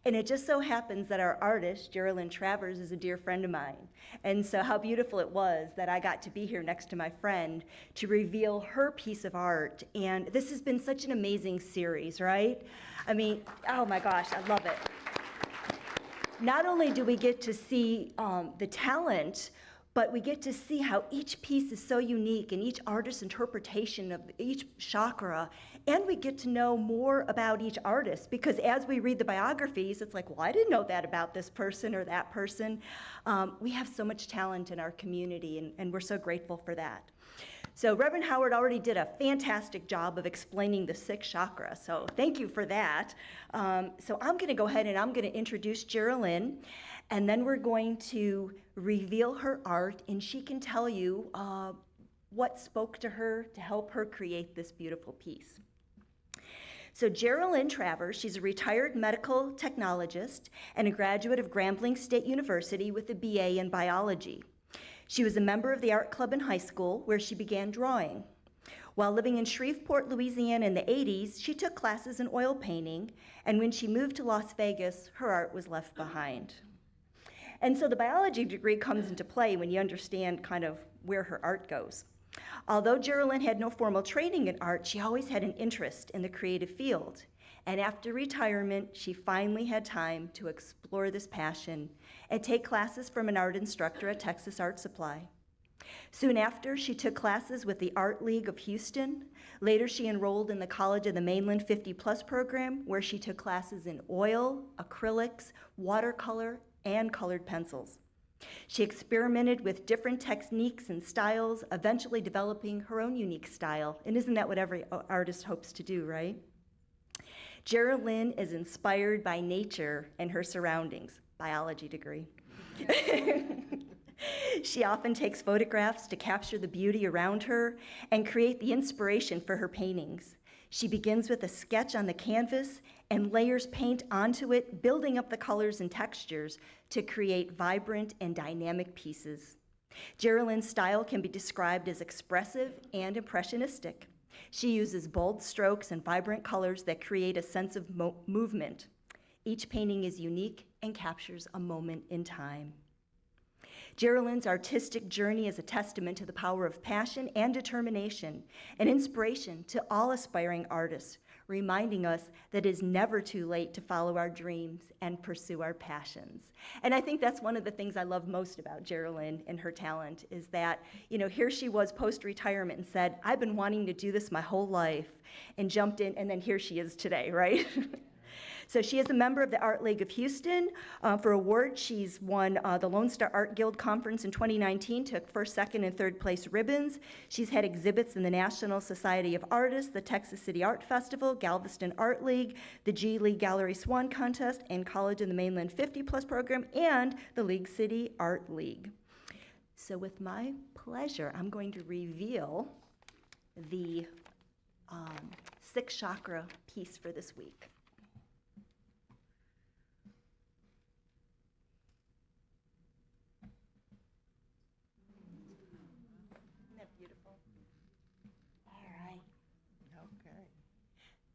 Speaker 8: And it just so happens that our artist, Geraldine Travers, is a dear friend of mine. And so how beautiful it was that I got to be here next to my friend to reveal her piece of art. And this has been such an amazing series, right? I mean, oh my gosh, I love it. Not only do we get to see the talent, but we get to see how each piece is so unique and each artist's interpretation of each chakra. And we get to know more about each artist, because as we read the biographies, it's like, well, I didn't know that about this person or that person. We have so much talent in our community, and we're so grateful for that. So Reverend Howard already did a fantastic job of explaining the 6 chakras, so thank you for that. So I'm going to go ahead and I'm going to introduce Geraldine, and then we're going to reveal her art, and she can tell you what spoke to her to help her create this beautiful piece. So Geraldine Travers, she's a retired medical technologist and a graduate of Grambling State University with a BA in biology. She was a member of the art club in high school, where she began drawing. While living in Shreveport, Louisiana in the 80s, she took classes in oil painting, and when she moved to Las Vegas, her art was left behind. And so the biology degree comes into play when you understand kind of where her art goes. Although Geraldine had no formal training in art, she always had an interest in the creative field. And after retirement, she finally had time to explore this passion and take classes from an art instructor at Texas Art Supply. Soon after, she took classes with the Art League of Houston. Later, she enrolled in the College of the Mainland 50+ program, where she took classes in oil, acrylics, watercolor, and colored pencils. She experimented with different techniques and styles, eventually developing her own unique style. And isn't that what every artist hopes to do, right? Geraldine is inspired by nature and her surroundings, biology degree. She often takes photographs to capture the beauty around her and create the inspiration for her paintings. She begins with a sketch on the canvas and layers paint onto it, building up the colors and textures to create vibrant and dynamic pieces. Geraldine's style can be described as expressive and impressionistic. She uses bold strokes and vibrant colors that create a sense of movement. Each painting is unique and captures a moment in time. Geraldine's artistic journey is a testament to the power of passion and determination, an inspiration to all aspiring artists, reminding us that it is never too late to follow our dreams and pursue our passions. And I think that's one of the things I love most about Geraldine and her talent is that, here she was post-retirement and said, I've been wanting to do this my whole life, and jumped in, and then here she is today, right? So she is a member of the Art League of Houston. For awards, she's won the Lone Star Art Guild Conference in 2019, took first, second, and third place ribbons. She's had exhibits in the National Society of Artists, the Texas City Art Festival, Galveston Art League, the G League Gallery Swan Contest, and College in the Mainland 50+ program, and the League City Art League. So with my pleasure, I'm going to reveal the 6 chakra piece for this week.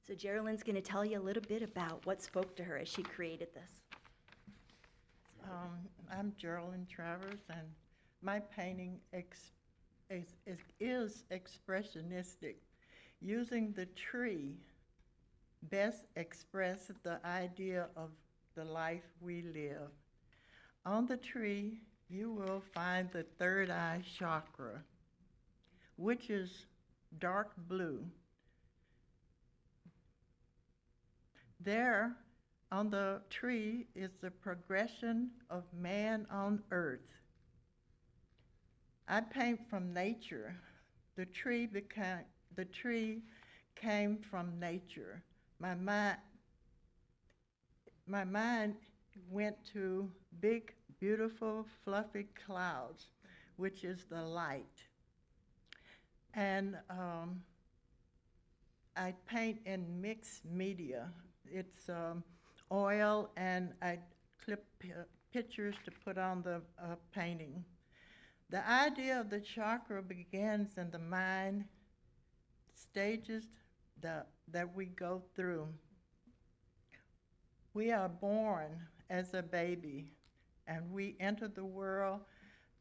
Speaker 8: So Geraldine's going to tell you a little bit about what spoke to her as she created this.
Speaker 9: I'm Geraldine Travers, and my painting is expressionistic. Using the tree best expresses the idea of the life we live. On the tree, you will find the third eye chakra, which is dark blue. There on the tree is the progression of man on earth. I paint from nature. The tree came from nature. My mind went to big, beautiful, fluffy clouds, which is the light. And I paint in mixed media. It's oil, and I clip pictures to put on the painting. The idea of the chakra begins in the mind stages that we go through. We are born as a baby, and we enter the world,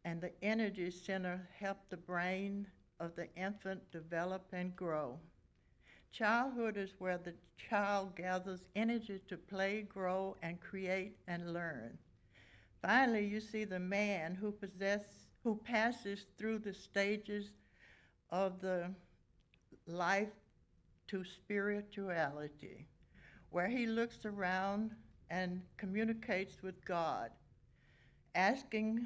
Speaker 9: and the energy center helps the brain of the infant develop and grow. Childhood is where the child gathers energy to play, grow, and create and learn. Finally, you see the man who passes through the stages of the life to spirituality, where he looks around and communicates with God, asking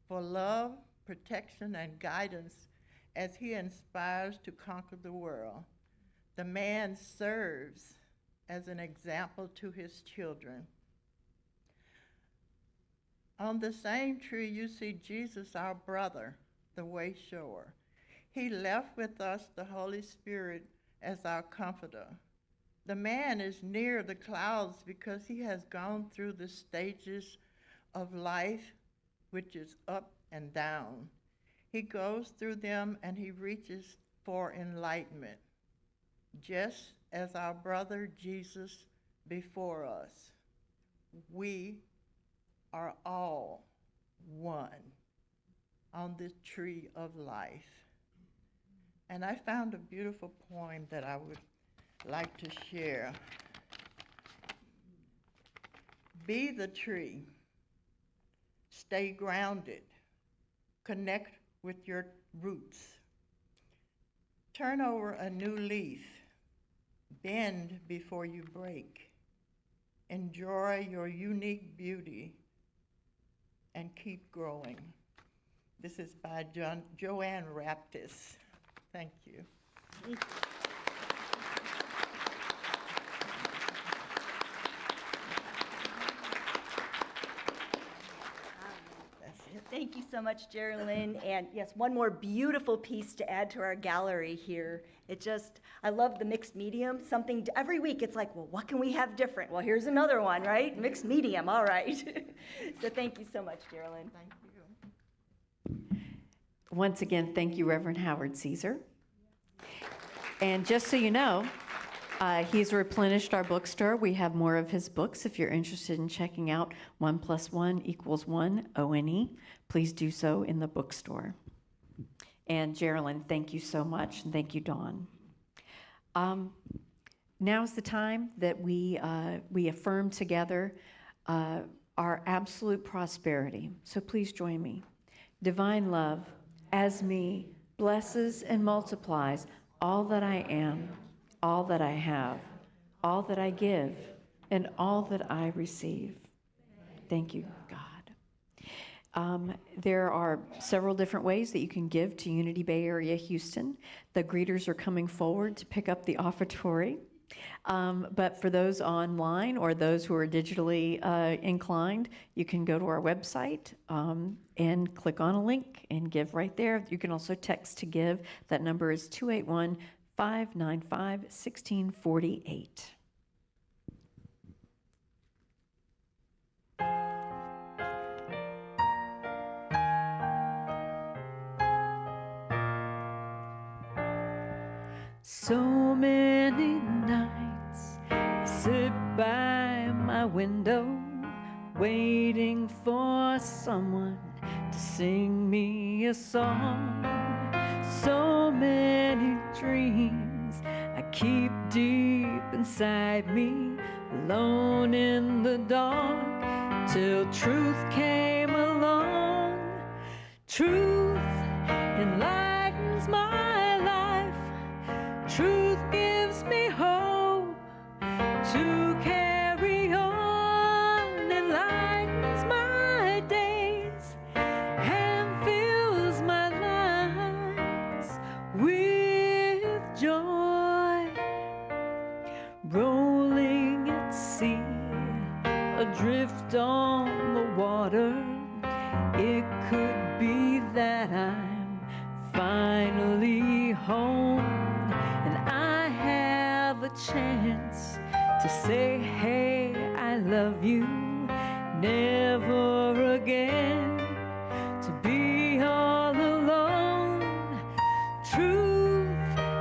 Speaker 9: for love, protection, and guidance as he aspires to conquer the world. The man serves as an example to his children. On the same tree, you see Jesus, our brother, the way shower. He left with us the Holy Spirit as our comforter. The man is near the clouds because he has gone through the stages of life, which is up and down. He goes through them and he reaches for enlightenment, just as our brother Jesus before us. We are all one on this tree of life. And I found a beautiful poem that I would like to share. Be the tree. Stay grounded. Connect with your roots. Turn over a new leaf. Bend before you break. Enjoy your unique beauty and keep growing. This is by Joanne Raptis. Thank you. That's it.
Speaker 8: Thank you so much, Geraldine. And yes, one more beautiful piece to add to our gallery here. I love the mixed medium. Every week it's like, well, what can we have different? Well, here's another one, right? Mixed medium, all right. So thank you so much, Geraldine.
Speaker 9: Thank you.
Speaker 1: Once again, thank you, Reverend Howard Caesar. And just so you know, he's replenished our bookstore. We have more of his books. If you're interested in checking out 1 + 1 = 1, ONE, please do so in the bookstore. And Geraldine, thank you so much, and thank you, Dawn. Now's the time that we affirm together our absolute prosperity. So please join me. Divine love, as me, blesses and multiplies all that I am, all that I have, all that I give, and all that I receive. Thank you, God. There are several different ways that you can give to Unity Bay Area Houston. The greeters are coming forward to pick up the offertory. But for those online or those who are digitally inclined, you can go to our website and click on a link and give right there. You can also text to give. That number is 281-595-1648. So many nights I sit by my window, waiting for someone to sing me a song. So many dreams I keep deep inside me, alone in the dark, till truth came along. Truth enlightens my life. Truth gives me hope to carry on, enlightens my days, and fills my nights with joy. Rolling at sea, adrift on the water, it could be that I'm finally home, and I have a chance to say, hey, I love you, never again to be all alone. Truth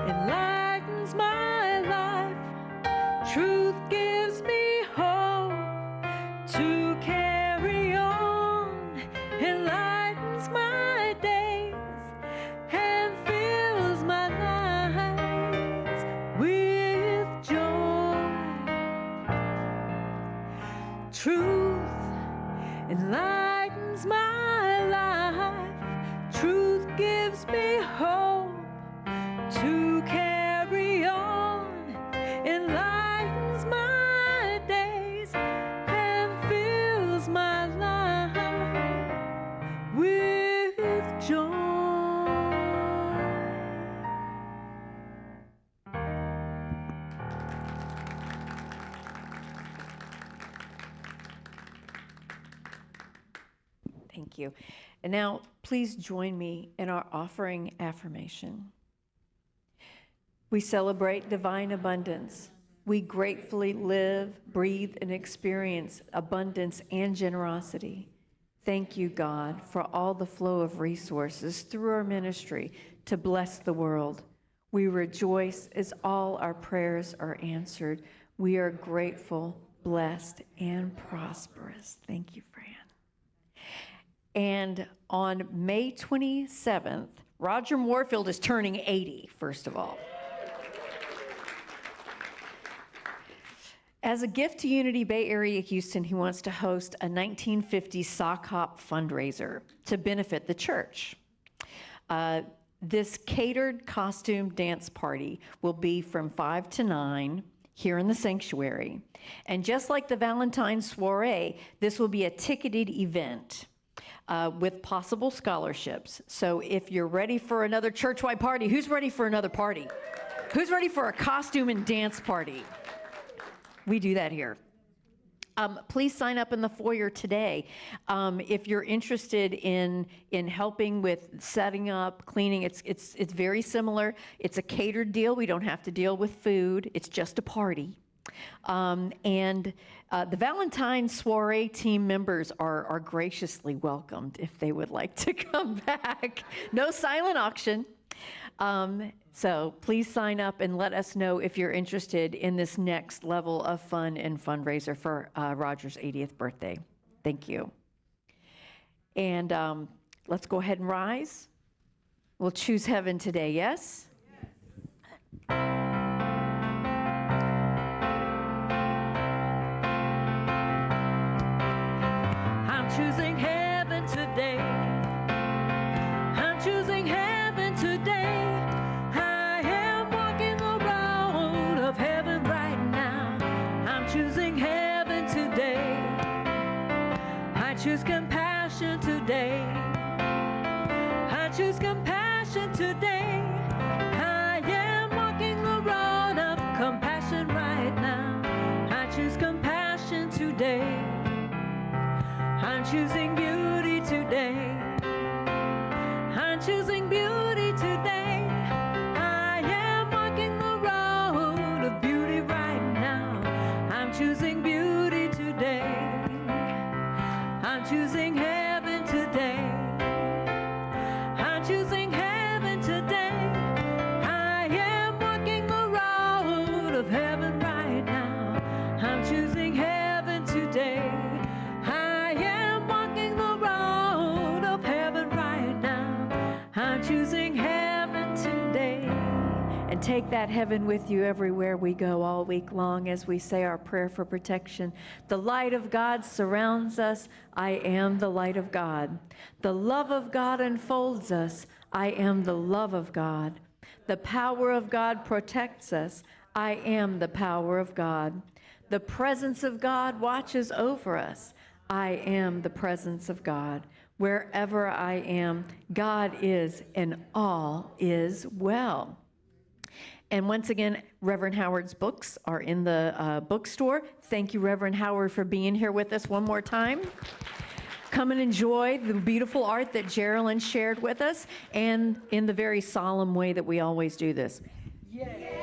Speaker 1: enlightens my life. Truth gives me hope to carry on, enlightens my days, and fills my nights with joy. Truth enlightens my life. Truth gives me hope to carry on, enlightens my days, and fills my life with joy. Thank you. And now, please join me in our offering affirmation. We celebrate divine abundance. We gratefully live, breathe, and experience abundance and generosity. Thank you, God, for all the flow of resources through our ministry to bless the world. We rejoice as all our prayers are answered. We are grateful, blessed, and prosperous. Thank you, Fran. And on May 27th, Roger Moorfield is turning 80, first of all. As a gift to Unity Bay Area Houston, he wants to host a 1950s sock hop fundraiser to benefit the church. This catered costume dance party will be from 5 to 9 here in the sanctuary. And just like the Valentine's soiree, this will be a ticketed event.
Speaker 10: with possible scholarships. So if you're ready for another church-wide party, who's ready for another party? Who's ready for a costume and dance party? We do that here. Please sign up in the foyer today. If you're interested in helping with setting up, cleaning, it's very similar. It's a catered deal. We don't have to deal with food. It's just a party. And the Valentine's soiree team members are graciously welcomed if they would like to come back. No silent auction. So please sign up and let us know if you're interested in this next level of fun and fundraiser for Roger's 80th birthday. Thank you. And let's go ahead and rise. We'll choose heaven today, yes? I'm choosing heaven today. I'm choosing heaven today. I am walking the road of heaven right now. I'm choosing heaven today. I choose compassion today. I choose compassion today. I am walking the road of compassion right now. I choose compassion today. I'm choosing beauty today. I'm choosing beauty today. I am walking the road of beauty right now. I'm choosing beauty today. I'm choosing heaven today. I'm choosing heaven today. I am walking the road of heaven right now. I'm choosing heaven today. I am walking the road of heaven right now. I'm choosing heaven today. And take that heaven with you everywhere we go all week long as we say our prayer for protection. The light of God surrounds us. I am the light of God. The love of God enfolds us. I am the love of God. The power of God protects us. I am the power of God. The presence of God watches over us. I am the presence of God. Wherever I am, God is, and all is well. And once again, Reverend Howard's books are in the bookstore. Thank you, Reverend Howard, for being here with us one more time. Come and enjoy the beautiful art that Geraldine shared with us, and in the very solemn way that we always do this. Yay!